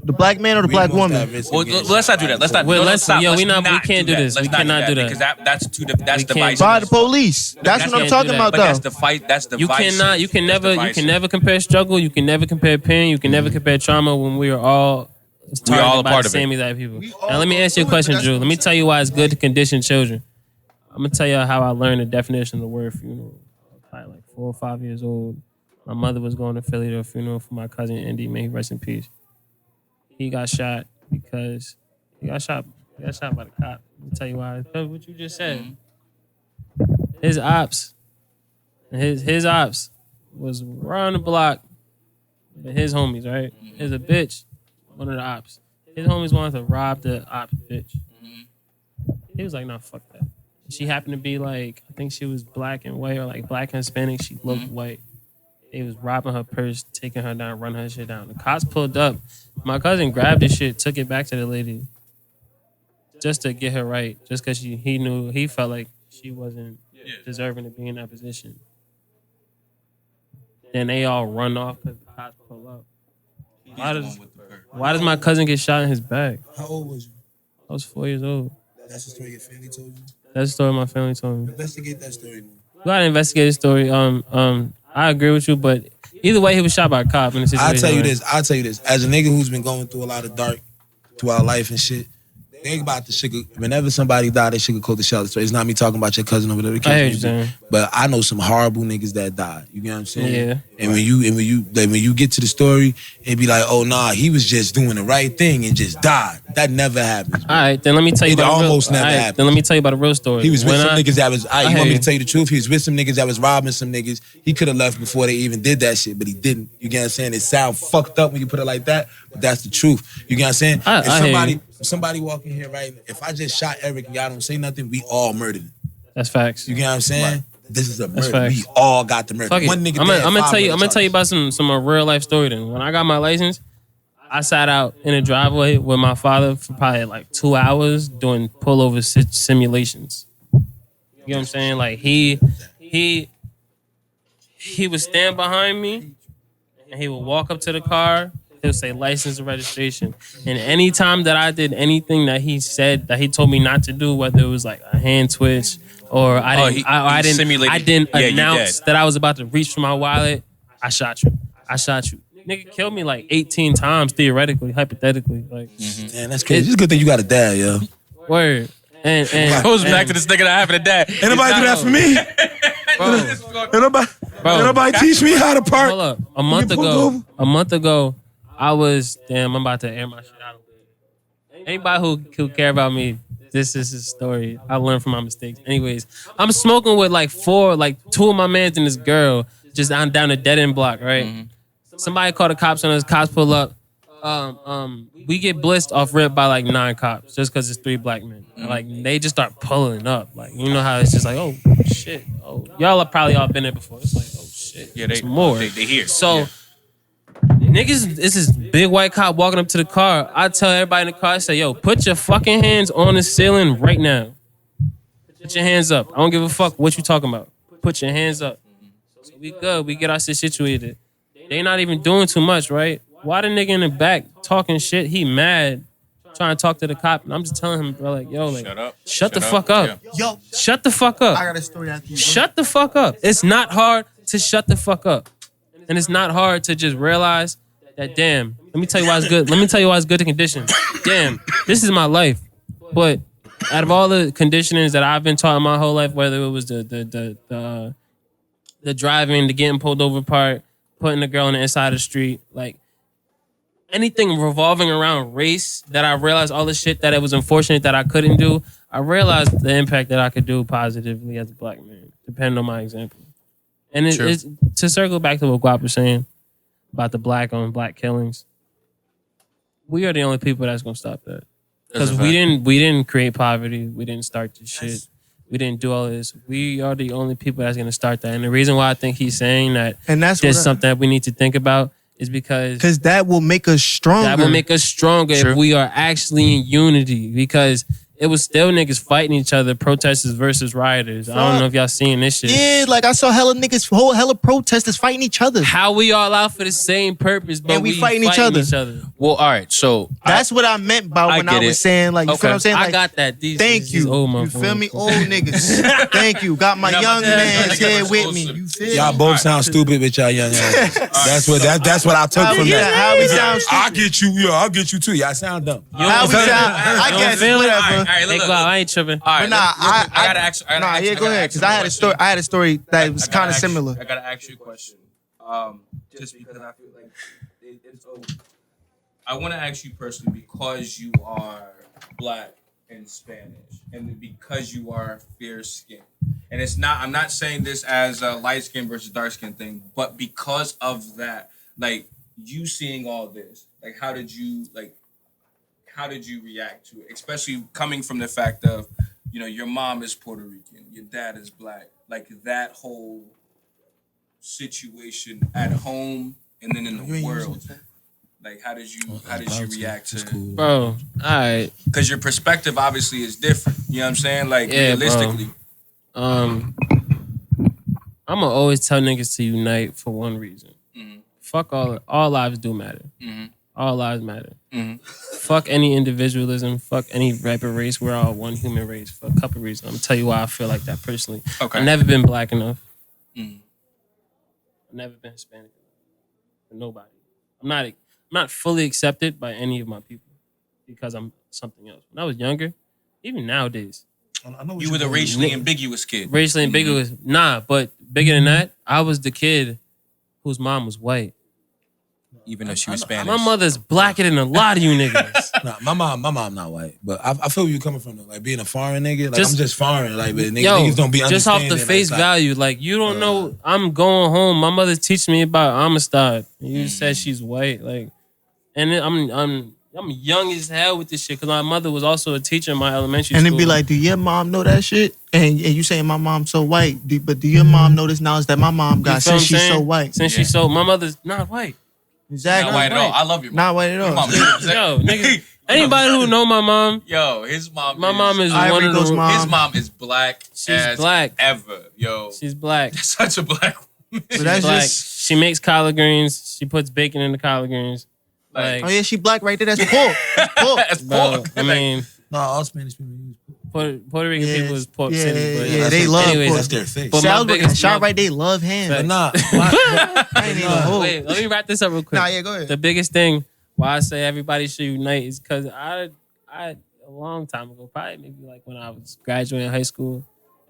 The black man or the black woman? Well, let's not do that. Let's not. Wait, no, let's- stop. yeah, Let's we not can't do this. Let's We not cannot do that. because that's We divisive. can't. By the police. That's what I'm can't talking do about, But though. that's the fight. That's the You cannot. You can never compare struggle. You can never compare pain. You can never compare trauma when we are all targeted all a by part the of it. same exact people. all Now let me go ask you a through it, question, but that's Drew. what Let I'm me tell you why it's good to condition children. I'm gonna tell you how I learned the definition of the word funeral. I was probably like 4 or 5 years old. My mother was going to Philly to a funeral for my cousin Andy. May he rest in peace. He got shot because he got shot by the cop. Let me tell you why. Because what you just said. His ops was around the block with his homies, right? There's a bitch, one of the ops. His homies wanted to rob the ops bitch. He was like, nah, fuck that. She happened to be like, I think she was black and white or like black and Hispanic. She looked white. They was robbing her purse, taking her down, running her shit down. The cops pulled up. My cousin grabbed the shit, took it back to the lady just to get her right. Just because he felt like she wasn't deserving to be in that position. Then they all run off because the cops pull up. Why does my cousin get shot in his back? How old was you? I was 4 years old. That's the story your family told you? That's the story my family told me. Investigate that story, man. We gotta investigate the story. I agree with you, but either way, he was shot by a cop in the situation. I'll tell you this. As a nigga who's been going through a lot of dark throughout life and shit, Think about the sugar. Whenever somebody died, they sugarcoat the shelter. So it's not me talking about your cousin over there. I hear you saying. But I know some horrible niggas that died. You get what I'm saying? Yeah. And when you get to the story, it be like, oh nah, he was just doing the right thing and just died. That never happens. All right, then let me tell you It about almost the real, never all right, happened. Then let me tell you about a real story. He was with When some niggas that was. You want me hear to tell you the truth? He was with some niggas that was robbing some niggas. He could have left before they even did that shit, but he didn't. You get what I'm saying? It sound fucked up when you put it like that, but that's the truth. You get what I'm saying? I hear you. If somebody walk in here right, if I just shot Eric and y'all don't say nothing, we all murdered him. That's facts. You get what I'm saying? This is a murder. facts. We all got the murder. Fuck it. One nigga I'm dead, gonna five tell you. murder I'm gonna tell you about some real life story. Then when I got my license, I sat out in a driveway with my father for probably like 2 hours doing pullover simulations. You know what I'm saying? Like he would stand behind me and he would walk up to the car. He'll say license and registration. And anytime that I did anything that he said that he told me not to do, whether it was like a hand twitch or I didn't announce that I was about to reach for my wallet, I shot you. Nigga killed me like 18 times theoretically, hypothetically. Like, Man, that's crazy. It's a good thing you got a dad, yo. word. And Goes back to this nigga that happened to dad. Ain't nobody do that for me. Ain't nobody teach me how to park. Hold up. A month ago, I was I'm about to air my shit out a bit. Anybody who care about me, this is his story. I learned from my mistakes. Anyways, I'm smoking with two of my mans and this girl just down a dead end block, right? Mm-hmm. Somebody called the cops on us. Cops pull up. We get blissed off rip by like 9 cops just because it's 3 black men. Mm-hmm. Like they just start pulling up. Like you know how it's just like, oh shit, oh y'all have probably all been there before. It's like, oh shit, Yeah, they hear. So. Yeah. Niggas, this is big white cop walking up to the car. I tell everybody in the car, I say, yo, put your fucking hands on the ceiling right now. Put your hands up. I don't give a fuck what you talking about. Put your hands up. So we good. We get our shit situated. They not even doing too much, right? Why the nigga in the back talking shit? He mad, trying to talk to the cop. And I'm just telling him, bro, like, yo, like, shut the fuck up. Yo, Shut the fuck up. I got a story after you. Shut the fuck up. It's not hard to shut the fuck up. And it's not hard to just realize that, damn, let me tell you why it's good. Let me tell you why it's good to condition. Damn, this is my life. But out of all the conditionings that I've been taught my whole life, whether it was the driving, the getting pulled over part, putting the girl on the inside of the street, like anything revolving around race, that I realized all the shit that it was unfortunate that I couldn't do, I realized the impact that I could do positively as a black man, depending on my example. And it's to circle back to what Guap was saying about the black on black killings. We are the only people that's gonna stop that, because we didn't create poverty. We didn't start this shit. We didn't do all this. We are the only people that's gonna start that. And the reason why I think he's saying that, and that's there's something that we need to think about, is because that will make us stronger. That will make us stronger if we are actually in unity. Because it was still niggas fighting each other, protesters versus rioters. I don't know if y'all seen this shit. Yeah, like I saw hella niggas, hella protesters fighting each other. How we all out for the same purpose, but and we fighting each other. Well, all right, so that's what I meant by when I was saying, like, you feel what I'm saying? Like, I got that. Thank you. You feel me? Old niggas. Thank you. Got my young man here with me. You feel me? Y'all both sound stupid with y'all young ass. That's what I took from that. How we sound stupid? I'll get you. Yeah, I'll get you too. Y'all sound dumb. How we sound? I guess whatever. Hey, look, I ain't tripping. All right, I gotta ask. go ahead, because I had a story that was kind of similar. I gotta ask you a question. Just because I feel like it's over. I want to ask you personally, because you are black and Spanish, and because you are fair skinned, and it's not. I'm not saying this as a light skin versus dark skin thing, but because of that, like you seeing all this, like how did you react to it? Especially coming from the fact of, you know, your mom is Puerto Rican, your dad is black. Like that whole situation at home and then in the world. Like how did you react to it? Bro, all right. Because your perspective obviously is different. You know what I'm saying? Like realistically. Bro. I'm gonna always tell niggas to unite for one reason. Mm-hmm. Fuck all lives do matter. Mm-hmm. All lives matter. Mm-hmm. Fuck any individualism. Fuck any type of race. We're all one human race for a couple reasons. I'm gonna tell you why I feel like that personally. Okay. I've never been black enough. Mm-hmm. I've never been Hispanic enough. For nobody. I'm not fully accepted by any of my people. because I'm something else. When I was younger, even nowadays, I know what You were the mean. racially ambiguous kid. racially ambiguous. Nah, but bigger than that, I was the kid whose mom was white. Even though she was Spanish. My mother's blacker than a lot of you niggas. Nah, my mom not white, but I feel where you coming from though. Like being a foreign nigga, like Just- I'm just foreign. Like but Yo, niggas don't be just off the understanding, face like, value, like you don't know. I'm going home. My mother's teaching me about Amistad. You said she's white, like, and then I'm young as hell with this shit because my mother was also a teacher in my elementary And school. it'd be like, do your mom know that shit? And you saying my mom's so white, but do your mom know this knowledge that my mom You got feel what since I'm she's so saying? white? Since she's so, my mother's not white. Exactly. Not white at all. I love your mom. Not white at all. Your mom is- Yo, nigga, anybody who know my mom, Yo, his mom. my mom is Ivory one of Coast the. mom. His mom is black. She's as black. Ever. Yo. She's black. Such a black woman. But that's Black. just. She makes collard greens. She puts bacon in the collard greens. Like, Oh yeah, she black right there. That's pork. That's pork. That's bro, pork. I mean, No, all Spanish people use Puerto Rican Yeah, people is pork yeah, city, but yeah, they love anyways, pork. that's their face. But See, I my was biggest- shot my- right. They love ham. But nah, I ain't even hold. Wait, let me wrap this up real quick. Nah, yeah, go ahead. The biggest thing why I say everybody should unite is because I a long time ago, probably maybe like when I was graduating high school.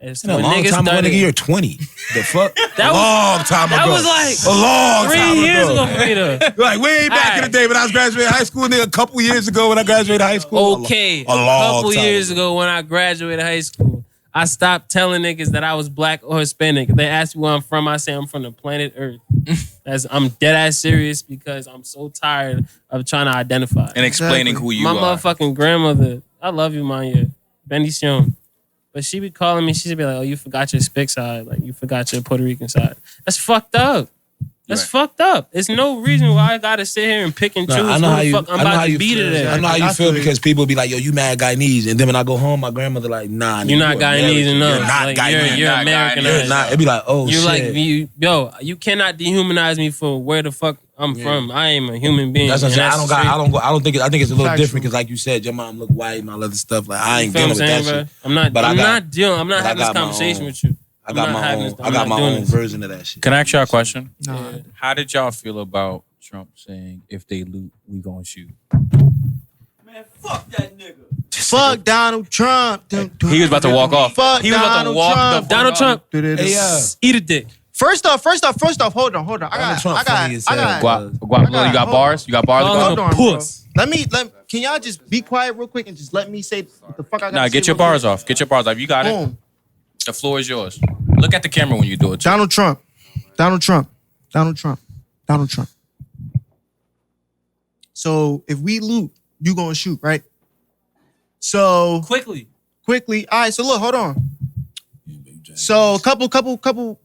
It's in a when long niggas time ago, started- nigga, you're 20. The fuck? That a was- long time that ago. was like a long 3 time years ago. ago for me to. Like way back in the day when I was graduating high school, nigga, a couple years ago when I graduated high school. Okay, a long couple time years ago when I graduated high school, I stopped telling niggas that I was black or Hispanic. They asked me where I'm from. I say I'm from the planet Earth. I'm dead ass serious because I'm so tired of trying to identify. And explaining who you My are. motherfucking grandmother, I love you, Maya. Bendición. But she be calling me, she'd be like, oh, you forgot your Spic side. Like, you forgot your Puerto Rican side. That's fucked up. That's Right. fucked up. There's no reason why I gotta sit here and pick and choose Nah, I who know how the you. fuck I'm I know about how to you be feel. today. I know how you I feel feel you. because people be like, "Yo, you mad Guyanese," and then when I go home, my grandmother like, "Nah, You're not Guyanese American. enough. You're not Like, Guyanese. You're not Americanized. Guyanese. You're not." It'd be like, "Oh You're shit." like you cannot dehumanize me for where the fuck I'm from. I am a human being. That's what I'm and saying. I don't think. I think it's a little Factual. different because, like you said, your mom look white and all other stuff. Like I You ain't feel what dealing I'm with saying, that bro? shit. I'm not But having this got my conversation own- with you. I got I'm not my having own. this- I I'm got not my doing own this. version of that shit. Can I ask y'all a question? Nah. Yeah. How did y'all feel about Trump saying if they loot, we gonna shoot? Fuck Donald Trump. He was about to walk off. Fuck He was about to Donald walk Trump. the fuck Donald off. Trump, Hey, eat a dick. First off, hold on. Donald Trump funny as hell. Guap, you got bars? You got bars? Hold Guap? Hold on, puss. bro. Can y'all just be quiet real quick and just let me say what the fuck I got Nah, to get say your real bars quick? off. Get your bars off. You got it. Boom. The floor is yours. Look at the camera when you do it. Too. Donald Trump. So if we loot, you gonna shoot, right? So Quickly. quickly. All right, so look, hold on. So couple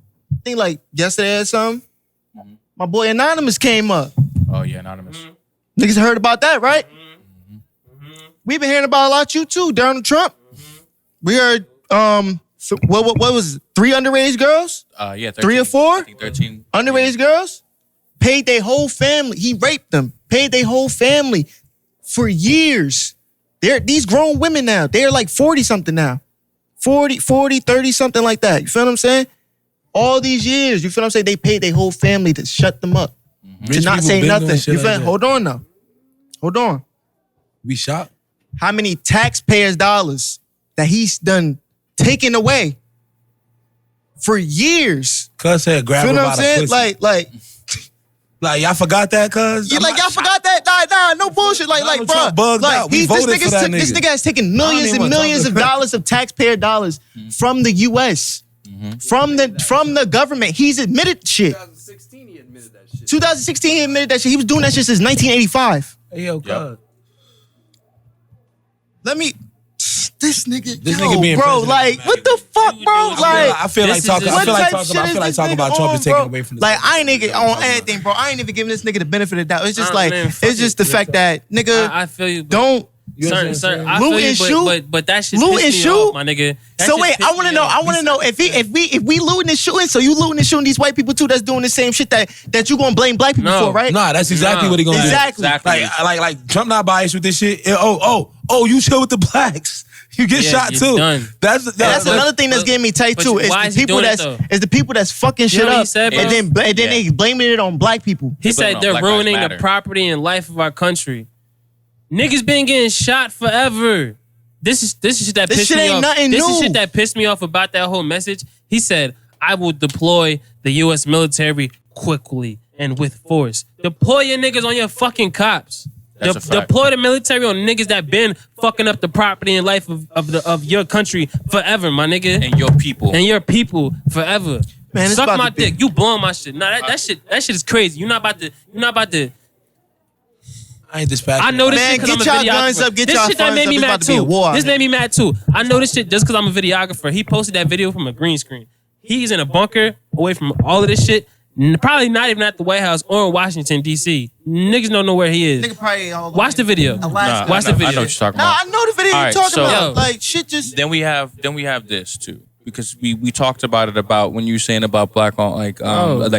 thing like yesterday or something. My boy Anonymous came up. Oh yeah, anonymous. Niggas heard about that, right? We've been hearing about a lot you too, Donald Trump. We heard what was it? 3 underage girls? Yeah, 13, 3 or 4? I think 13. Underage girls? Paid their whole family. He raped them. Paid their whole family for years. They're these grown women now. They're like 40 something now. 40, 30 something like that. You feel what I'm saying? All these years, you feel what I'm saying? They paid their whole family to shut them up. To Rich not people say been doing nothing. shit You feel? like that. Hold on now. Hold on. We shocked. How many taxpayers' dollars that he's done taken away for years? Cuz said grab Feel her what I'm by the saying? pussy. Like y'all forgot that, cuz? you y'all forgot that? Nah, no bullshit. Like, Donald bro, Trump bugged out. We this voted nigga's for that this nigga. nigga has taken I millions don't even and wanna talk millions of about that. dollars of taxpayer dollars from the U.S. From the government. He's admitted shit. 2016, he admitted that shit. 2016, he admitted that shit. He was doing that shit since 1985. Hey, yo, cuz. Let me. This nigga, This yo, nigga being bro, president like, of what the fuck, Dude, bro? dude, Like, I feel like this is talking. just- I feel like what type talking. shit I feel is like this talking about nigga Trump on, is taken bro? away from the. Like, I ain't nigga on anything, bro. I ain't even giving this nigga the benefit of the doubt. It's just Nah, like, man, fuck it's just it. the fact that nigga I feel you. But don't. You know what I'm Sir, saying? I Loot feel you, and shoot? but that shit Loot pissed and me shoot? off, my nigga. That So shit wait, pissed I want to me know. off. I want to know if we looting and shooting. So you looting and shooting these white people too? That's doing the same shit that you gonna blame black people No. for, right? Nah, that's exactly Nah. what he gonna Exactly. do. Like Trump not biased with this shit. Oh, you chill with the blacks. You get Yeah, shot you're too. done. That's another thing that's but- getting me tight but too. Is why the is he people doing it, that's though? is the people that's fucking You shit know what he up, said, and bro? then they blaming it on black people. He said No, they're Black Lives ruining the Matter. property and life of our country. Niggas been getting shot forever. This is shit that This pissed shit me ain't off. nothing This is new. shit that pissed me off about that whole message. He said, "I will deploy the U.S. military quickly and with force. Deploy your niggas on your fucking cops. That's a fact. Deploy the military on niggas that been fucking up the property and life of your country forever, my nigga, And your people. and your people forever. Man, it's Suck about my to be- dick. You blowing my shit. Nah, that shit is crazy. You're not about to. I ain't this passionate. I know this Man, shit because I'm a get y'all videographer. guns up, get this y'all shit that funds made up. me It's mad about to be a too. war out This here. made me mad too. I know this shit just because I'm a videographer. He posted that video from a green screen. He's in a bunker away from all of this shit. Probably not even at the White House or in Washington, D.C. Niggas don't know where he is. Nigga probably all Watch the video. Alaska. Watch the video. I know what you're talking Nah, about. I know the video All you're right, talking so- about. Yo. Like shit just. Then we have this too, because we talked about it about when you were saying about black on like God.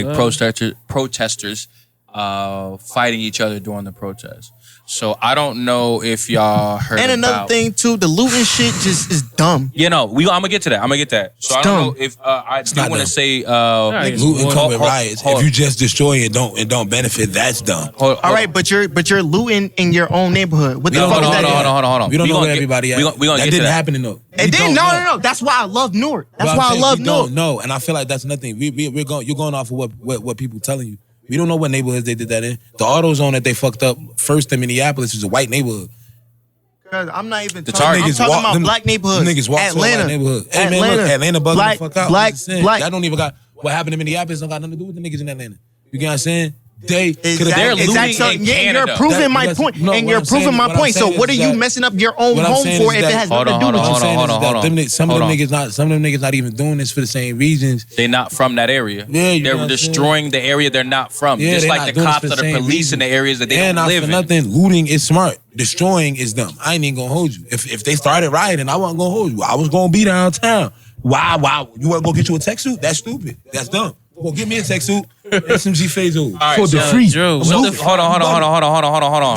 protesters fighting each other during the protest. So I don't know if y'all heard. And another about, thing too, the looting shit just is dumb. You know, I'm gonna get to that. I'm gonna get that. So I don't dumb. know if I do not want to dumb. say. Right. Looting come with hold- riots. hold- If you just destroy it and don't benefit, that's dumb. All right, but you're looting in your own neighborhood. What the don't fuck know is that that? yet. Hold on. We don't know gonna where get- everybody at. We gonna that get to didn't that. happen in Newark. And then no. That's why I love Newark. That's why I love Newark. No, and I feel like that's nothing. We're going. You're going off of what people telling you. We don't know what neighborhoods they did that in. The auto zone that they fucked up first in Minneapolis is a white neighborhood. Cause I'm not even The talking. I'm target. talking Walk- about them- black neighborhoods. them niggas walk to a Atlanta. white neighborhood. Hey man, Atlanta. look, Atlanta bugging Black- the fuck out. black- I'm just saying. black- That don't even got what happened in Minneapolis. Don't got nothing to do with the niggas in Atlanta. You get what I'm saying? They could have. They're looting Exactly. in Yeah, Canada. you're proving my That's- point. no, and what you're I'm proving saying- my what I'm point. So saying what are is you that- messing up your own what I'm home saying for is if it that- has Hold nothing on, to do hold with on, you? hold on, hold on, hold on. Some of Hold them on. niggas not. Some of them niggas not even doing this for the same reasons. They're not from that area. Yeah, you know they're what I'm saying? destroying the area they're not from. Yeah, Just they like not the doing this cops for the that are same policing the reason. areas that they And don't not live for in. nothing, looting is smart. Destroying is dumb. I ain't even gonna hold you. If they started rioting, I wasn't gonna hold you. I was gonna be downtown. Wow. You wanna go get you a tech suit? That's stupid. That's dumb. Go get me a tech suit. SMG Phazo. right, For the so, free. Drew, So, what the hold on.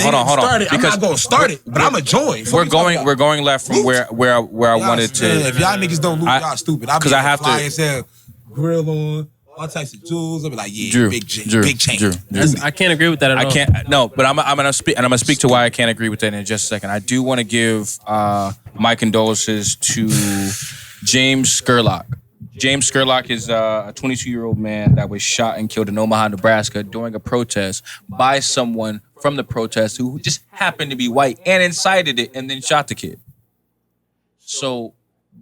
Started. I'm not gonna start it, but I'ma join. We're going left from where I wanted to. If y'all niggas don't loot, I- y'all stupid. I'll be 'cause I have to- fly as hell, grill on, all types of jewels. I'll be like, yeah, Drew, big chain. Drew. I can't agree with that at all. I can't. No, but I'm gonna speak, and I'm gonna speak to why I can't agree with that in just a second. I do want to give my condolences to James Scurlock. James Scurlock is a 22-year-old man that was shot and killed in Omaha, Nebraska during a protest by someone from the protest who just happened to be white and incited it and then shot the kid. So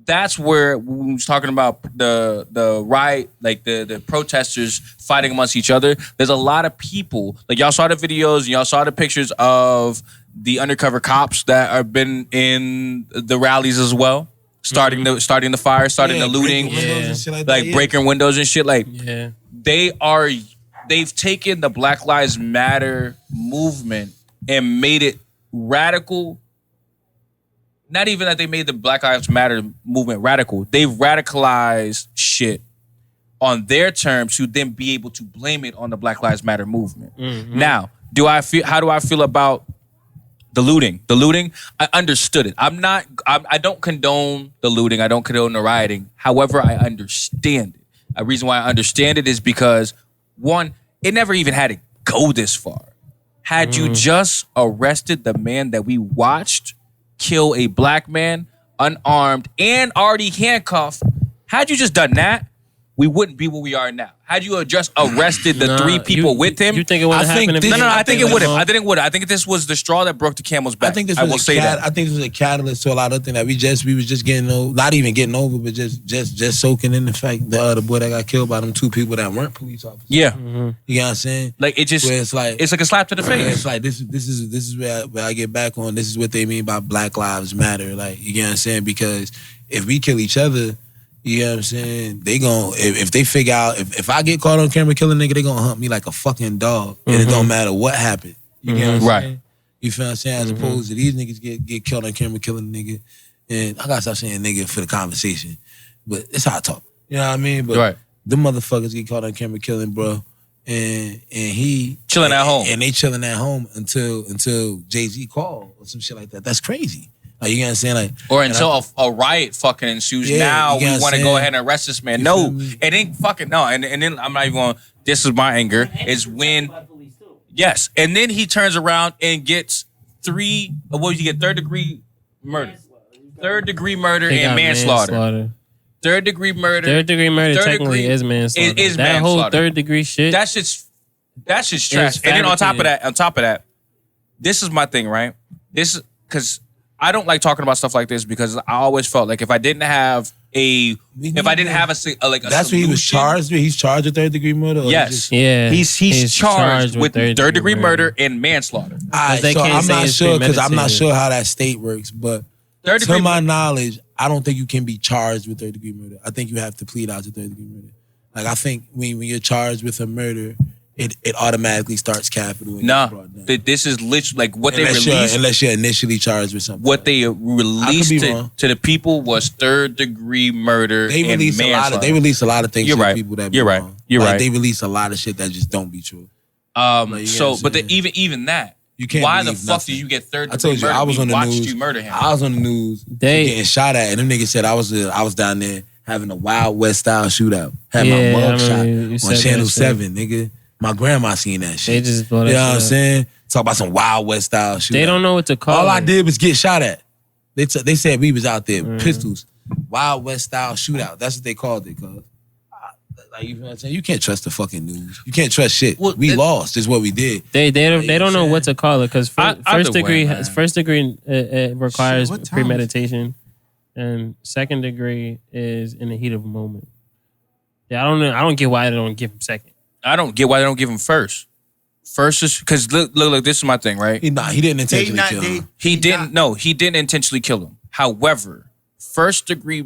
that's where we was talking about the riot, like the protesters fighting amongst each other. There's a lot of people, like y'all saw the videos and y'all saw the pictures of the undercover cops that have been in the rallies as well. Starting the fire, starting the looting, breaking windows and shit. Like Yeah. they've taken the Black Lives Matter movement and made it radical. Not even that they made the Black Lives Matter movement radical. They've radicalized shit on their terms to then be able to blame it on the Black Lives Matter movement. Now, how do I feel about the looting? The looting, I understood it. I don't condone the looting. I don't condone the rioting. However, I understand it. A reason why I understand it is because, one, it never even had to go this far. Had you just arrested the man that we watched kill a black man, unarmed, and already handcuffed, had you just done that, we wouldn't be where we are now. Had you just arrested the Nah, three people with him, You think it would have I think happened if this- no, I think it would have. have. I think it would have. I think this was the straw that broke the camel's back. I think this I was will say that. I think this was a catalyst to a lot of things that we was just getting over, not even getting over, but just soaking in the fact the boy that got killed by them two people that weren't police officers. Yeah, You know what I'm saying? like it just, Where it's like a slap to the face. it's like this is where I get back on. This is what they mean by Black Lives Matter. Like, you get what I'm saying? Because if we kill each other, you know what I'm saying? They gon' if they figure out if I get caught on camera killing a nigga, they gonna hunt me like a fucking dog, and it don't matter what happened. You get what I'm Right. saying? You feel what I'm saying? As opposed to these niggas get killed on camera killing a nigga, and I gotta stop saying nigga for the conversation, but it's how I talk. You know what I mean? But Right. them motherfuckers get caught on camera killing, bro, and he Chilling at home. and they chilling at home until Jay-Z called or some shit like that. That's crazy. Like, you know what I'm saying? Like, Or and until a riot fucking ensues. Yeah, Now you we get what want to I'm go saying? ahead and arrest this man. You No, feel me? it ain't fucking no. And then I'm not even going. This is my anger. Is when yes, and then he turns around and gets you get third degree murder. Third degree murder They and got manslaughter. Third degree murder. Third degree murder Third technically degree is manslaughter. is that whole manslaughter. third degree shit. That shit's trash. And then on top of that, this is my thing, right? This is because I don't like talking about stuff like this because I always felt like if I didn't have a like a That's what he was solution- charged with. He's charged with third degree murder. Or Yes. just- yeah, He's charged with third degree murder and manslaughter. All right, they so can't I'm say not it's sure because I'm not premeditated. sure how that state works, but Third to degree my knowledge, I don't think you can be charged with third degree murder. I think you have to plead out to third degree murder. Like I think when you're charged with a murder, it automatically starts capital. And Nah, gets brought down. this is literally like what unless they released. unless you're initially charged with something. What they released be to, wrong. to the people was third degree murder They and release manslaughter. they release a lot of things You're to right. the people that You're be right. wrong. You're Like, right. They release a lot of shit that just don't be true. Like, you get So, what I'm but saying? even that, You can't why the believe fuck nothing. did you get third I degree told you murder? I was We on the watched news. you murder him. I was on the news They- getting shot at, and them niggas said I was down there having a Wild West style shootout. Had Yeah, my I mug remember shot you said on that Channel shit. 7, nigga. My grandma seen that shit. They just blow that You know what shit I'm up. saying? Talk about some Wild West style shootout. They don't know what to call All it. I did was get shot at. They said we was out there, Mm. pistols. Wild West style shootout. That's what they called it, cuz. Like, you know what I'm saying? You can't trust the fucking news. You can't trust shit. Well, We lost, is what we did. They don't know saying? what to call it because Either first way, degree man. requires Shit, what time is it? premeditation, and second degree is in the heat of a moment. Yeah, I don't know. I don't get why they don't give him second. I don't get why they don't give him first. First is because look, this is my thing, right? He didn't intentionally kill him. He didn't intentionally kill him. However, first degree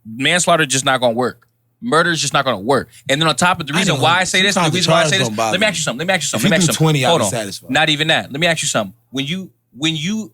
manslaughter just not gonna work. Murder is just not gonna work. And then on top of the reason why I say this, sometimes the charge don't bother let me ask me. you something. If you do 20, I'll Hold be on. satisfied. Not even that. Let me ask you something. When you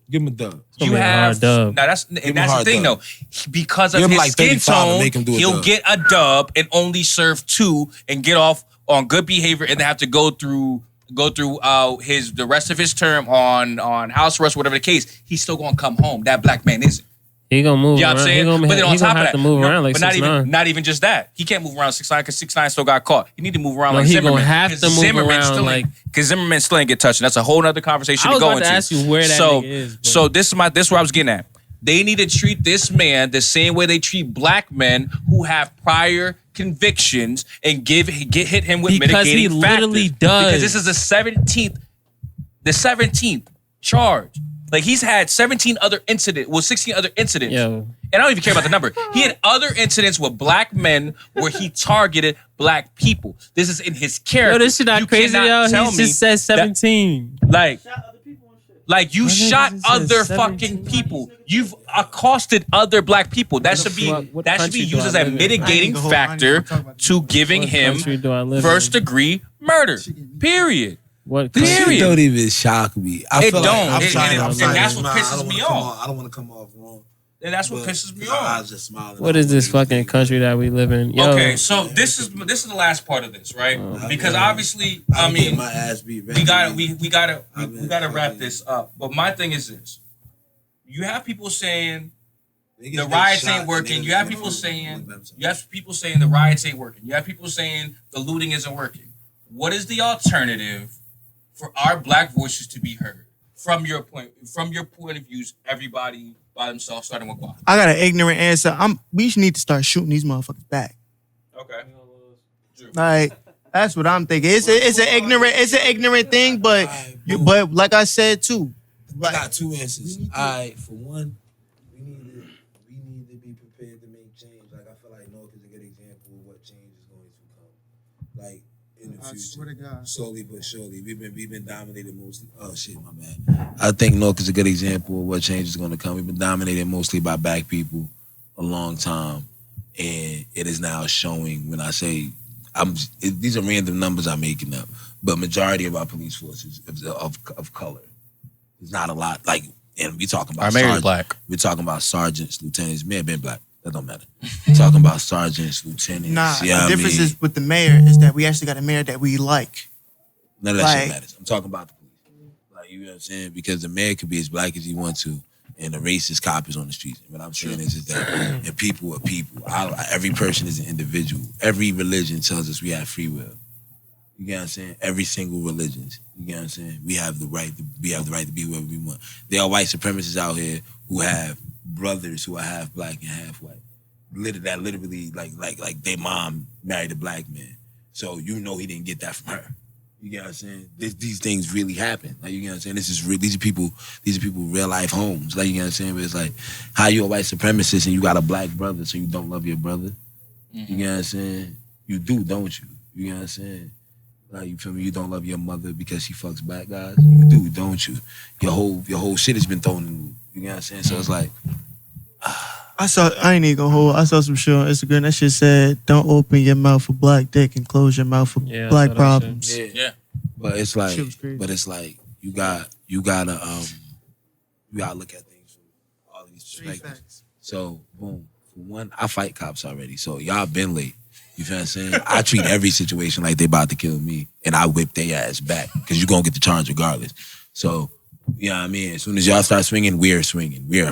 Give him a dub. gonna you be a have hard dub. now that's him and a that's the hard thing dub. though. Because of Give him his like skin 35 and tone, make him do a he'll dub. get a dub and only serve 2 and get off on good behavior and then have to go through the rest of his term on house arrest, whatever the case. He's still gonna come home. That black man isn't. He gonna move You know around. what I'm saying? He gonna, But then on he top gonna of have that, to move around like but not 6'9". even just that. He can't move around 6'9" because 6'9" still got caught. He need to move around No, like he Zimmerman. gonna have 'Cause to move Zimmerman around still like- because Zimmerman still ain't get touched. And that's a whole nother conversation I was to go about to into. ask you where that nigga is, bro. So this is where I was getting at. They need to treat this man the same way they treat black men who have prior convictions and hit him with Because he mitigating literally factors. does. Because this is the 17th charge. Like he's had 16 other incidents. Yo. And I don't even care about the number. He had other incidents with black men where he targeted black people. This is in his character. Yo, this shit not You crazy, cannot yo. tell He me just said 17. like you What shot niggas said other 17? fucking people. You've accosted other black people. That should be what that should be country do used I as a live in? mitigating I ain't factor gonna talk about this. to giving What him country do I live first in? degree murder. Period. What This country? shit don't even shock me. I It feel don't. Like I'm And- trying and to that's what smile. pisses I don't me wanna come off. I don't want to come off wrong. And that's what but pisses me my off. eyes just smiling. What is this fucking country that we live in? Yo, Okay, so this is the last part of this, right? Because obviously, I I'm getting mean, my ass beat. we gotta wrap this up. But my thing is this: you have people saying the riots ain't working. You have people saying the riots ain't working. You have people saying the looting isn't working. What is the alternative for our black voices to be heard from your point of views? Everybody by themselves, starting with Guap. I got an ignorant answer. We just need to start shooting these motherfuckers back. Okay. Like that's what I'm thinking. It's an ignorant thing, but like I said too, I got two answers. For one, we need to be prepared to make change. Like I feel like North is a good example of what change is going to come. Like in the future, swear to God. slowly but surely, we've been dominated mostly. Oh shit, my bad. I think North is a good example of what change is going to come. We've been dominated mostly by black people a long time, and it is now showing. When I say these are random numbers I'm making up, but majority of our police forces of color. There's not a lot, like, and we talking about Our mayor's black. We're talking about sergeants, lieutenants. May have been black. That don't matter. We're talking about sergeants, lieutenants. Nah, yeah, the I difference mean, is with the mayor is that we actually got a mayor that we like. none of that shit like- matters. I'm talking about the police. Like, you know what I'm saying? Because the mayor could be as black as he wants to, and the racist cop is on the streets. And what I'm saying is that, and people are people. Every person is an individual. Every religion tells us we have free will. You get what I'm saying? Every single religions. You get what I'm saying? We have the right to be whoever we want. There are white supremacists out here who have brothers who are half black and half white. Literally like their mom married a black man. So you know he didn't get that from her. You get what I'm saying? These things really happen. Like, you get what I'm saying? This is real. These are people real life homes. Like, you get what I'm saying? But it's like, how you a white supremacist and you got a black brother, so you don't love your brother? You get what I'm saying? You do, don't you? You get what I'm saying? Like, you feel me? You don't love your mother because she fucks black guys? You do, don't you? Your whole shit has been thrown in the loop. You get what I'm saying? So it's like, I ain't even gonna hold. I saw some shit on Instagram. That shit said, "Don't open your mouth for black dick and close your mouth for black problems." yeah. But it's like, Shit was crazy. you gotta look at things from all these perspectives. So boom, for one, I fight cops already. So y'all been late. You feel what I'm saying? I treat every situation like they about to kill me, and I whip their ass back because you gonna get the charge regardless. So. You know what I mean? As soon as y'all start swinging. We are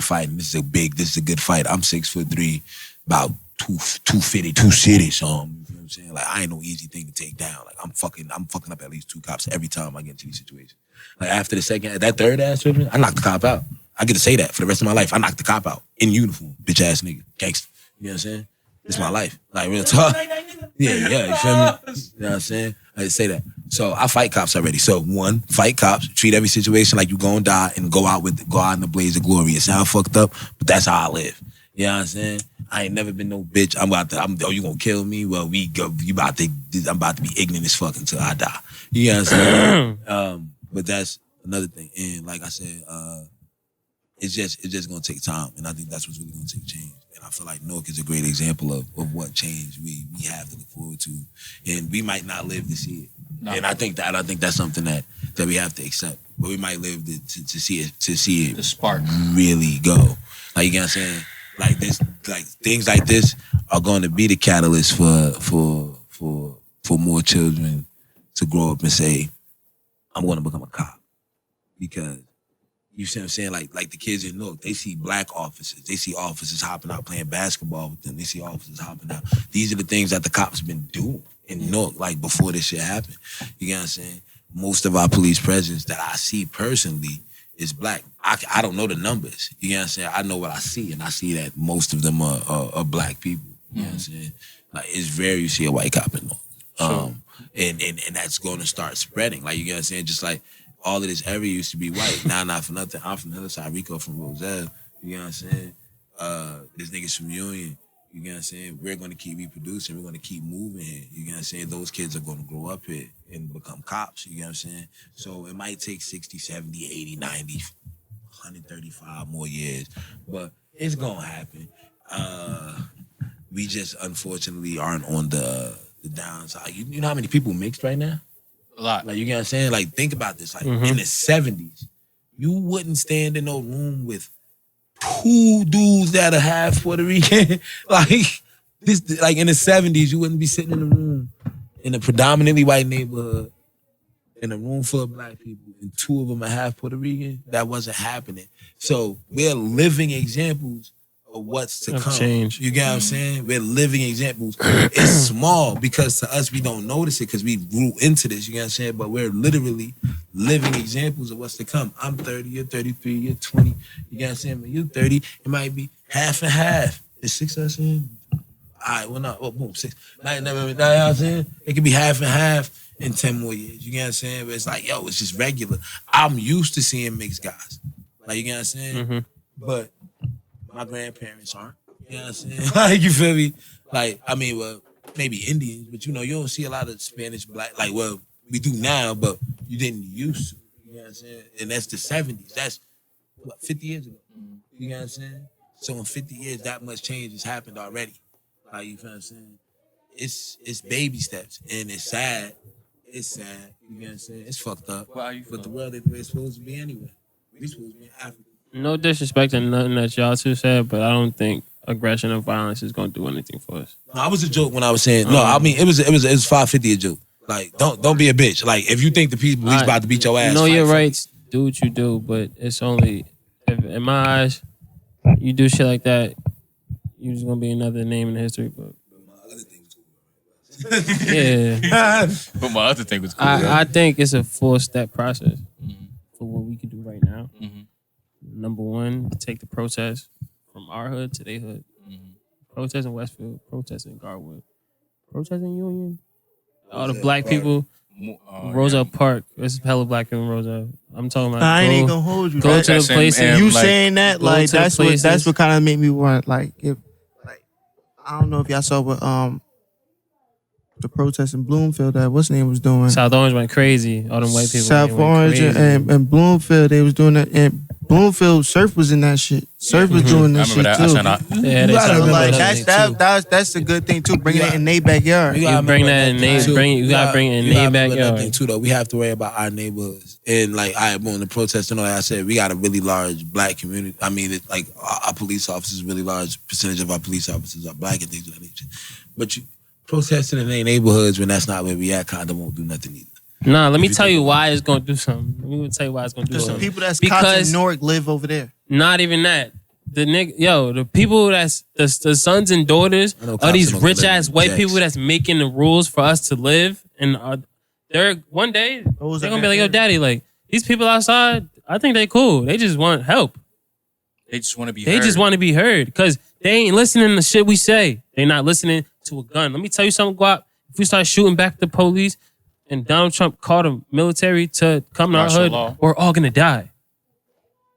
fighting. This is a good fight. I'm 6'3", about 250, 260. So, you know what I'm saying? Like, I ain't no easy thing to take down. Like, I'm fucking up at least 2 cops every time I get into these situations. Like, after that third ass treatment, I knocked the cop out. I get to say that for the rest of my life. I knocked the cop out in uniform. Bitch ass nigga. Gangster. You know what I'm saying? It's my life. Like, real talk. Yeah, you feel me? You know what I'm saying? I just say that. So I fight cops already. So one, fight cops, treat every situation like you gonna die and go out in the blaze of glory. It sound fucked up, but that's how I live. You know what I'm saying? I ain't never been no bitch. You gonna kill me? Well, I'm about to be ignorant as fuck until I die. You know what I'm saying? But that's another thing. And like I said, it's just gonna take time, and I think that's what's really gonna take change. And I feel like Newark is a great example of what change we have to look forward to, and we might not live to see it. No. And I think that's something that we have to accept. But we might live to see it the spark really go. Like, you know what I'm saying? Like this, like things like this are going to be the catalyst for more children to grow up and say, I'm going to become a cop. Because you see what I'm saying? Like the kids in Newark, they see black officers. They see officers hopping out playing basketball with them. They see officers hopping out. These are the things that the cops been doing in Newark, like before this shit happened. You get what I'm saying? Most of our police presence that I see personally is black. I don't know the numbers. You know what I'm saying? I know what I see, and I see that most of them are black people. You know what I'm saying? Like, it's rare you see a white cop in Newark. And that's going to start spreading. Like, you get what I'm saying? Just like all of this area used to be white. Now, not for nothing. I'm from the other side. Rico from Roselle. You know what I'm saying? This nigga's from Union. You know what I'm saying? We're going to keep reproducing. We're going to keep moving here. You know what I'm saying? Those kids are going to grow up here and become cops. You know what I'm saying? So it might take 60, 70, 80, 90, 135 more years. But it's going to happen. We just, unfortunately, aren't on the downside. You know how many people mixed right now? A lot. Like, you know what I'm saying? Like, think about this. Like, in the 70s, you wouldn't stand in no room with 2 dudes that are half Puerto Rican. Like in the 70s, you wouldn't be sitting in a room in a predominantly white neighborhood in a room full of black people and 2 of them are half Puerto Rican. That wasn't happening. So we're living examples of what's to come. Change. You get what I'm saying? We're living examples. It's small because to us, we don't notice it because we grew into this. You get what I'm saying? But we're literally living examples of what's to come. I'm 30, you're 33, you're 20. You get what I'm saying? When you're 30, it might be half and half. Is 6 us in? All right, well, no. Oh, boom, 6. You know what I'm saying? It could be half and half in 10 more years. You get what I'm saying? But it's like, yo, it's just regular. I'm used to seeing mixed guys. Like, you get what I'm saying? But my grandparents aren't. You know what I'm saying? Like, you feel me? Like, I mean, well, maybe Indians, but you know, you don't see a lot of Spanish black. Like, well, we do now, but you didn't used to. You know what I'm saying? And that's the 70s. That's, what, 50 years ago. You know what I'm saying? So in 50 years, that much change has happened already. Like, you feel what I'm saying? It's baby steps, and it's sad. It's sad. You know what I'm saying? It's fucked up. But the world ain't the way it's supposed to be anyway. We supposed to be in Africa. No disrespect to nothing that y'all two said, but I don't think aggression and violence is going to do anything for us. No, I was a joke when I was saying no. I mean, it was 550 a joke. Like, don't be a bitch. Like, if you think the police about to beat your ass, know your rights. Do what you do, but it's only in my eyes, you do shit like that, you're just gonna be another name in the history book. Yeah. But my other thing was cool. I think it's a 4-step process for what we can do right now. Number one, take the protest from our hood to their hood. Protest in Westfield, protest in Garwood, protest in Union. All the black people, Rosa Park. There's hella black people in Rosa. I'm talking about. I ain't even gonna hold you. Go That- to the places. you like, saying that go like to the places. that's what kind of made me want like I don't know if y'all saw what the protest in Bloomfield that what's name was doing. South Orange went crazy. All them white people. South they went Orange crazy. and Bloomfield, they was doing that. And Bloomfield, Surf was in that shit. Surf was doing I that remember shit that. I too. said not. Yeah, they gotta said remember Like another that's a good thing too. Bringing it in their backyard. We You gotta bring remember that in thing, they too. bring you gotta bring it in You their gotta remember another backyard. thing too, though. We have to worry about our neighborhoods and like I when the protesting, like I said, we got a really large black community. I mean, it, like our police officers, really large percentage of our police officers are black and things of that nature. But you protesting in their neighborhoods when that's not where we at, kind of won't do nothing either. Nah, let me tell you why it's gonna do something. Let me tell you why it's gonna do Because the something. people that's cops in Newark live over there. Not even that. The people that's the sons and daughters I know of cops these don't rich live ass in white jacks. people that's making the rules for us to live, and they're one day Those they're are gonna be like, "Yo, that- daddy, like these people outside, I think they cool. They just want help. They just want to be They heard. just want to be heard because they ain't listening to shit we say. They not listening to a gun. Let me tell you something, Guap. If we start shooting back the police and Donald Trump called the military to come to our Martial hood, law. we're all gonna die.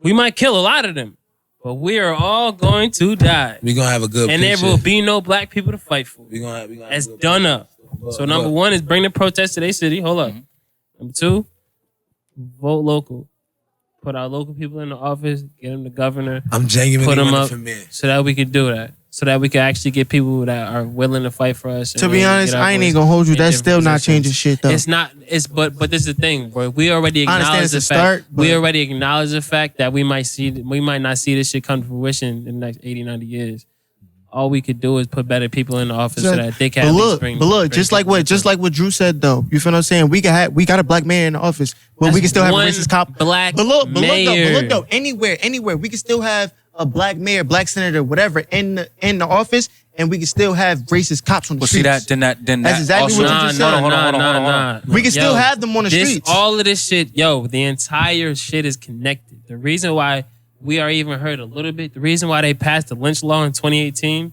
We might kill a lot of them, but we are all going to die. We gonna have a good And there picture. will be no black people to fight for. We gonna have That's a good done picture. up. So number one is bring the protest to their city. Hold up. Number two, vote local. Put our local people in the office. Get them the governor. I'm genuinely Put 'em running up. for mayor. So that we could do that. So that we can actually get people that are willing to fight for us. To be honest, I ain't even gonna hold you. That's still not changing shit though. It's not. It's but this is the thing, bro. We already I understand acknowledge it's the a fact. start, We but- already acknowledge the fact that we might not see this shit come to fruition in the next 80, 90 years. All we could do is put better people in the office so that they can. But at least look, bring, but look, bring just like what Drew said though. You feel what I'm saying? We got a black mayor in the office, but we That's can still have a one racist cop. black but look mayor. though, anywhere, we can still have a black mayor, black senator, whatever in the office, and we can still have racist cops on the Well, see streets. that. Then That's that exactly also, what you just said. Hold on. We can still have them on the streets. All of this shit, the entire shit is connected. The reason why we are even heard a little bit, the reason why they passed the lynch law in 2018,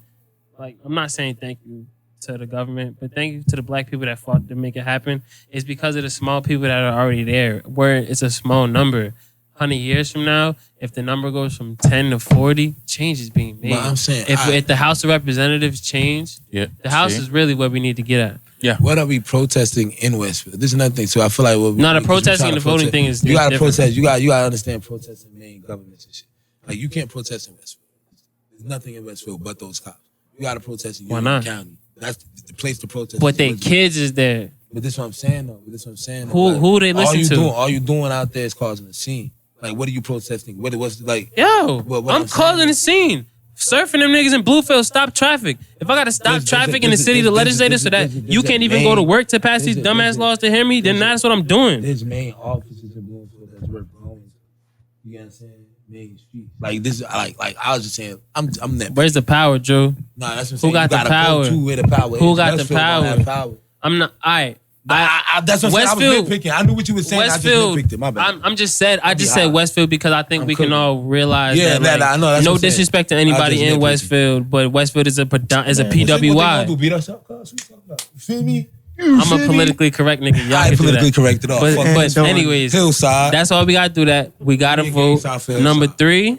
like, I'm not saying thank you to the government, but thank you to the black people that fought to make it happen, is because of the small people that are already there, where it's a small number. 100 years from now, if the number goes from 10 to 40, change is being made. But I'm saying, if the House of Representatives change, Yeah, the House see? is really where we need to get at. What are we protesting in Westfield? This is another thing too. I feel like what we, No, the because we protesting trying and to the voting protest- thing is you gotta different. protest. You gotta understand protesting main governments and shit. Like you can't protest in Westfield. There's nothing in Westfield but those cops. You gotta protest in Why Union not? County. That's the place to protest. But is they Westfield. kids is there. But this is what I'm saying though. Who they listen to? All you doing out there is causing a scene. Like what are you protesting? What's like? Yo, What I'm I'm causing saying- a scene. Surfing them niggas in Bluefield, stop traffic. If I gotta stop There's- traffic there's- in the there's- city, the there's- legislators, so there's- that there's you a can't even main- go to work to pass these there's a- dumbass there's a- laws to hear me, then there's a- that's what I'm doing. There's main offices in Bloomfield that's worth going. You know what I'm saying? Main streets. Like this. Like I was just saying. I'm that. Where's the power, Drew? Nah, that's what I'm Who saying. got You the gotta power? go to where the power Who is. got the Westfield don't have I'm not. That's what that's what I'm saying. I Westfield- was nitpicking. I knew what you were saying. Westfield. I just nitpicked it. My bad. I just said high. Westfield because I think I'm we cooking. can all realize Yeah, that. Like, I know, that's no what I'm saying. disrespect to I anybody just in nitpicking. Westfield, but Westfield is a Man, PWI. What they gonna do? Beat us up? Cuz? What you talking about? You feel me? I'm a politically correct nigga. Y'all I can ain't do politically that. correct at all. But, Fuck but that. anyways, Hillside. that's all we gotta do. That we gotta Nigga, vote. Southfield Number side. 3,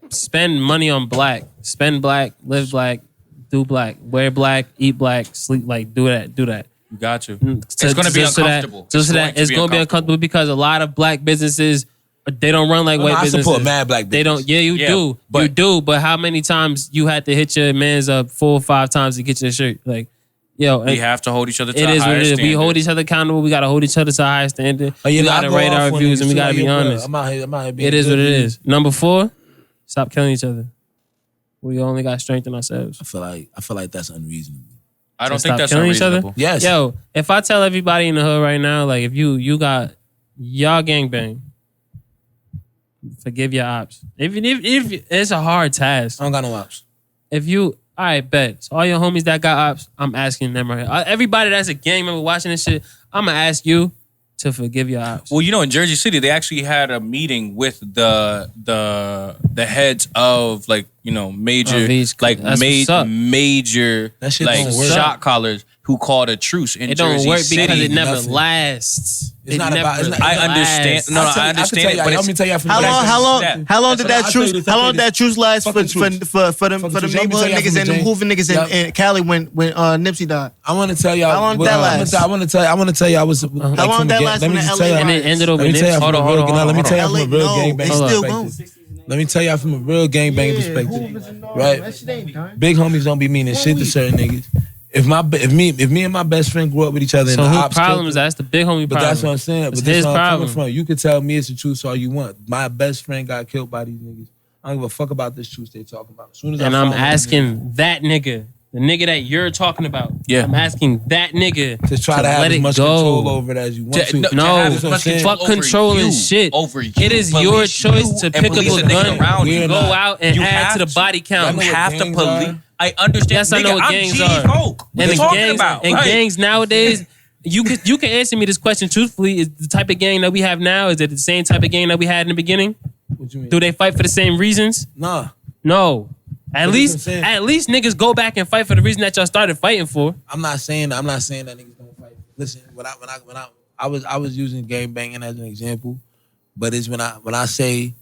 spend money on black. Spend black. Live black. Do black. Wear black. Eat black. Sleep like. Do that. You got you. It's gonna be uncomfortable. Just so that it's gonna be uncomfortable because a lot of black businesses they don't run like white I businesses. support mad black They don't. business. Yeah, you Yeah, do. You but- do. But how many times you had to hit your man's up 4 or 5 times to get your shirt? Like, yo, We have to hold each other to it a is what higher it is. We standard. hold each other accountable. We gotta hold each other to a high standard. Oh, yeah, We nah, I gotta go rate off our on reviews niggas and we too. gotta Like, be yo, bro, honest. I'm out here being It is what it good. is. Number 4, stop killing each other. We only got strength in ourselves. I feel like that's unreasonable. I don't So think stop that's killing each other? unreasonable. Yes. Yo, if I tell everybody in the hood right now, like if you got y'all gangbang, forgive your ops. If it's a hard task. I don't got no ops. If you All right, bet. So all your homies that got ops, I'm asking them right here. Everybody that's a gang member watching this shit, I'm gonna ask you to forgive your ops. Well, you know, in Jersey City, they actually had a meeting with the heads of like, you know, major like major That shit like don't work. shot callers who called a truce in It Jersey don't work City. because it never Nothing. lasts. It's It not never about. It's not, I understand. lasts. No, I understand it, but let me tell you from How the long? back. How long? Yeah. How long That's did what that I'll truce? tell you, How long did that truce last Fuck for the truce. them Fuck the neighborhood truce. Let me tell you niggas from and the them Hoover niggas Yep. in Cali when Nipsey died? I want to tell y'all. How long did that last? I want to tell you. I was. How long did that last Let me when just the tell LA you. And it ended over Let me tell you Nipsey. from a real. Let me tell you LA, from a real no, gangbang it's still going. perspective. Let me tell y'all from a real gangbang perspective. Right? That shit ain't done. Big homies don't be meaning shit to certain niggas. If me and my best friend grew up with each other, So and the whose ops problem killed is that? That's the big homie But problem. that's what I'm saying. It's But this his is where I'm coming problem. from. You can tell me it's the truth all you want. My best friend got killed by these niggas. I don't give a fuck about this truth they talking about. As soon as And I I'm found out asking that nigga, the nigga that you're talking about. Yeah. I'm asking that nigga to try to have let as it much go. control over it as you want to. No, have as That's what I'm much saying. control Fuck over controlling you, shit. over you. It is your Police choice you to and pick up police a the nigga gun, around you. go We're not. out and You add have to the to. body count. Y'all You know what have to gangs police. are? I understand. Yes, I know Nigga, what I'm gangs G are. Folk. What And you the talking gangs about? and Right. gangs nowadays, you can answer me this question truthfully. Is the type of gang that we have now, is it the same type of gang that we had in the beginning? What you mean? Do they fight for the same reasons? Nah. No. At But least that's what I'm saying. at least niggas go back and fight for the reason that y'all started fighting for. I'm not saying that niggas don't fight. Listen, when I was using gang banging as an example, but it's when I say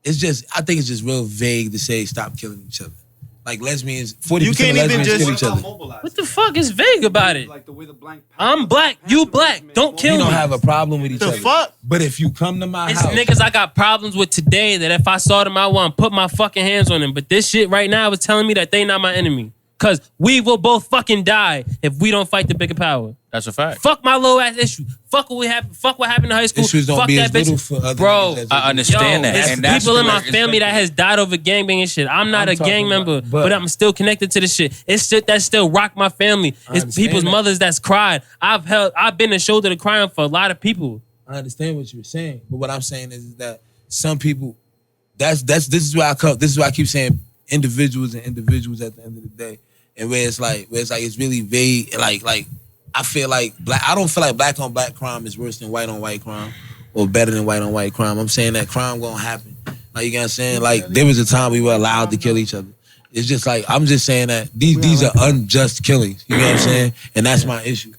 it's just I think it's just real vague to say stop killing each other. Like lesbians, 40% You can't of even lesbians just- kill each other. What the fuck is vague about it? Like the way the Black I'm black, you black. Don't kill We me. don't have a problem with each The other. fuck? But if you come to my It's house, niggas I got problems with today that if I saw them, I want to put my fucking hands on them. But this shit right now is telling me that they not my enemy. Cause we will both fucking die if we don't fight the bigger power. That's a fact. Fuck my low ass issue. Fuck what happened. Fuck what happened in high school. issues don't Fuck be that as bitch. little for other Bro, niggas as I it understand Yo, that. it's And that's people in where my it's family that gonna has died over gangbang and shit. I'm not I'm a gang talking about- member, but- but I'm still connected to the shit. It's shit that still rock my family. It's understand people's that. mothers that's cried. I've been a shoulder to cry on for a lot of people. I understand what you're saying, but what I'm saying is that some people, this is why I keep saying individuals and individuals at the end of the day, and where it's like it's really vague. Like I feel like I don't feel like black on black crime is worse than white on white crime or better than white on white crime. I'm saying that crime gonna happen. Like you know what I'm saying? Like there was a time we were allowed to kill each other. It's just like I'm just saying that these are unjust killings. You know what I'm saying? And that's my issue.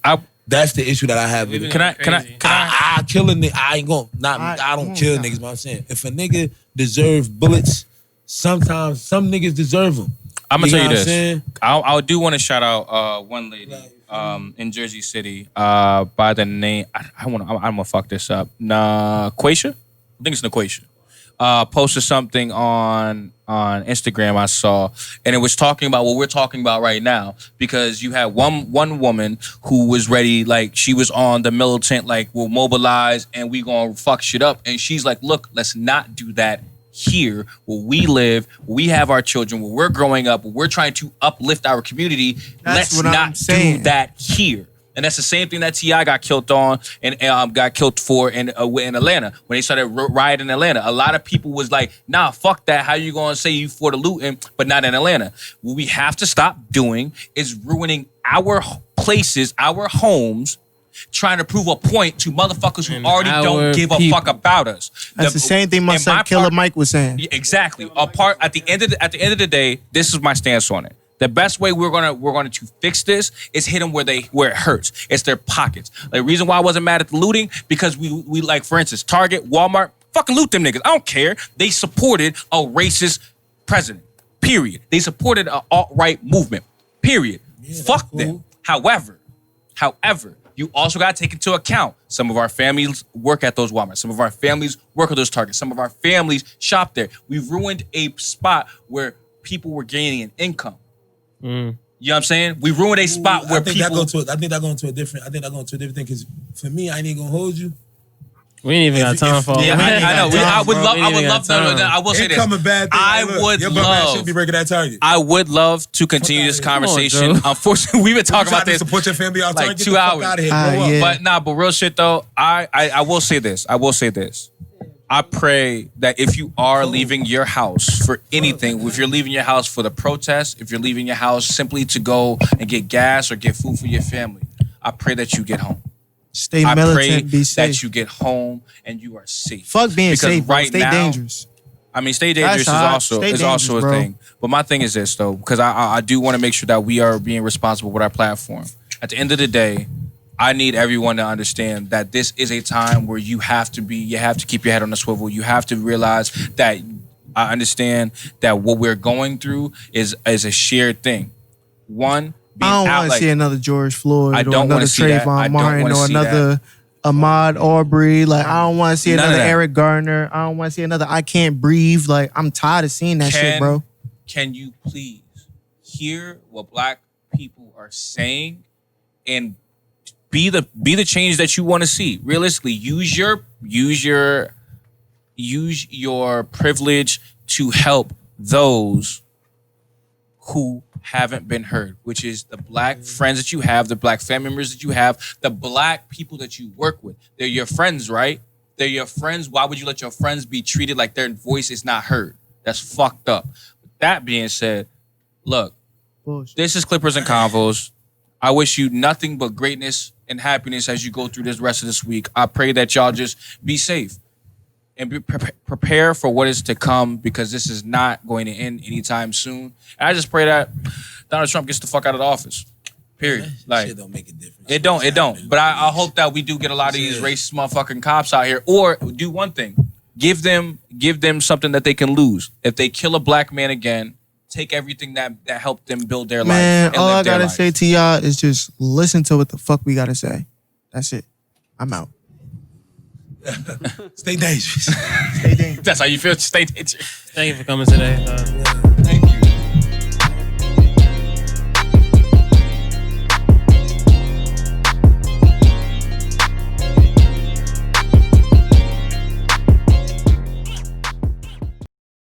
That's the issue that I have with it. Can I? I kill a nigga. I ain't gonna I don't kill niggas, but I'm saying if a nigga deserve bullets, sometimes some niggas deserve them. I'm gonna tell you know what this. I'm saying? I do want to shout out one lady in Jersey City by the name I'm gonna fuck this up. Naquasia? I think it's Naquasia. Posted something on Instagram I saw, and it was talking about what we're talking about right now, because you had one woman who was ready, like she was on the militant, like we'll mobilize and we gonna fuck shit up, and she's like, look, let's not do that here where we live, where we have our children, where we're growing up, where we're trying to uplift our community. That's Let's what I'm not saying. do that here. And that's the same thing that T.I. got killed on and got killed for in Atlanta when they started rioting in Atlanta. A lot of people was like, nah, fuck that. How you gonna say you for the looting, but not in Atlanta? What we have to stop doing is ruining our places, our homes, trying to prove a point to motherfuckers who And already our don't give a people. fuck about us. That's the same thing my in son Killer Mike was saying. Yeah, exactly. At the end of the day, this is my stance on it. The best way we're gonna to fix this is hit them where it hurts. It's their pockets. Like the reason why I wasn't mad at the looting, because we like, for instance, Target, Walmart, fucking loot them niggas. I don't care. They supported a racist president. Period. They supported an alt-right movement. Period. Fuck them. However, you also got to take into account some of our families work at those Walmart. Some of our families work at those Targets. Some of our families shop there. We've ruined a spot where people were gaining an income. You know what I'm saying? We ruined a spot where I think people. I think that going to a different thing, because for me, I ain't even gonna hold you. We ain't even got time for all Yeah, that. I know. I would love. We I ain't would even love. got No, time. I will say this. bad I would your bum ass love- should be breaking that target. I would love to continue this Come on, conversation. Joe. Unfortunately, we've been talking about this. Support your family all like time. Get 2 the fuck hours. out of here. Ah, Grow up. yeah. But real shit though, I will say this. I pray that if you are leaving your house for anything, if you're leaving your house for the protest, if you're leaving your house simply to go and get gas or get food for your family, I pray that you get home. Stay I pray militant, be safe. that you get home and you are safe. Fuck being Because safe, bro. right Stay now- dangerous. I mean, stay dangerous That's hot. Stay is also a dangerous, bro. thing. But my thing is this though, because I do want to make sure that we are being responsible with our platform. At the end of the day, I need everyone to understand that this is a time where you have to keep your head on the swivel. You have to realize that I understand that what we're going through is a shared thing. One, being I don't out want to like see another George Floyd I or don't another wanna see that. I Trayvon don't Martin wanna or see another Ahmaud Arbery. Like, I don't want to see None of another that. Eric Garner. I don't want to see another I Can't Breathe. Like, I'm tired of seeing that shit, bro. Can you please hear what Black people are saying and be the change that you want to see? Realistically, use your privilege to help those who haven't been heard, which is the Black friends that you have, the Black family members that you have, the Black people that you work with. They're your friends, right? They're your friends. Why would you let your friends be treated like their voice is not heard? That's fucked up. With that being said, look, Bullshit. this is Clippers and Convos. I wish you nothing but greatness and happiness as you go through this rest of this week. I pray that y'all just be safe and prepare for what is to come, because this is not going to end anytime soon. And I just pray that Donald Trump gets the fuck out of the office. Period. Like, shit don't make a difference. it don't. But I hope that we do get a lot of these racist motherfucking cops out here. Or do one thing. Give them something that they can lose. If they kill a Black man again, take everything that helped them build their life. Man, and all live I their gotta life. say to y'all is just listen to what the fuck we gotta say. That's it. I'm out. Stay dangerous. Stay dangerous. That's how you feel. Stay dangerous. Thank you for coming today.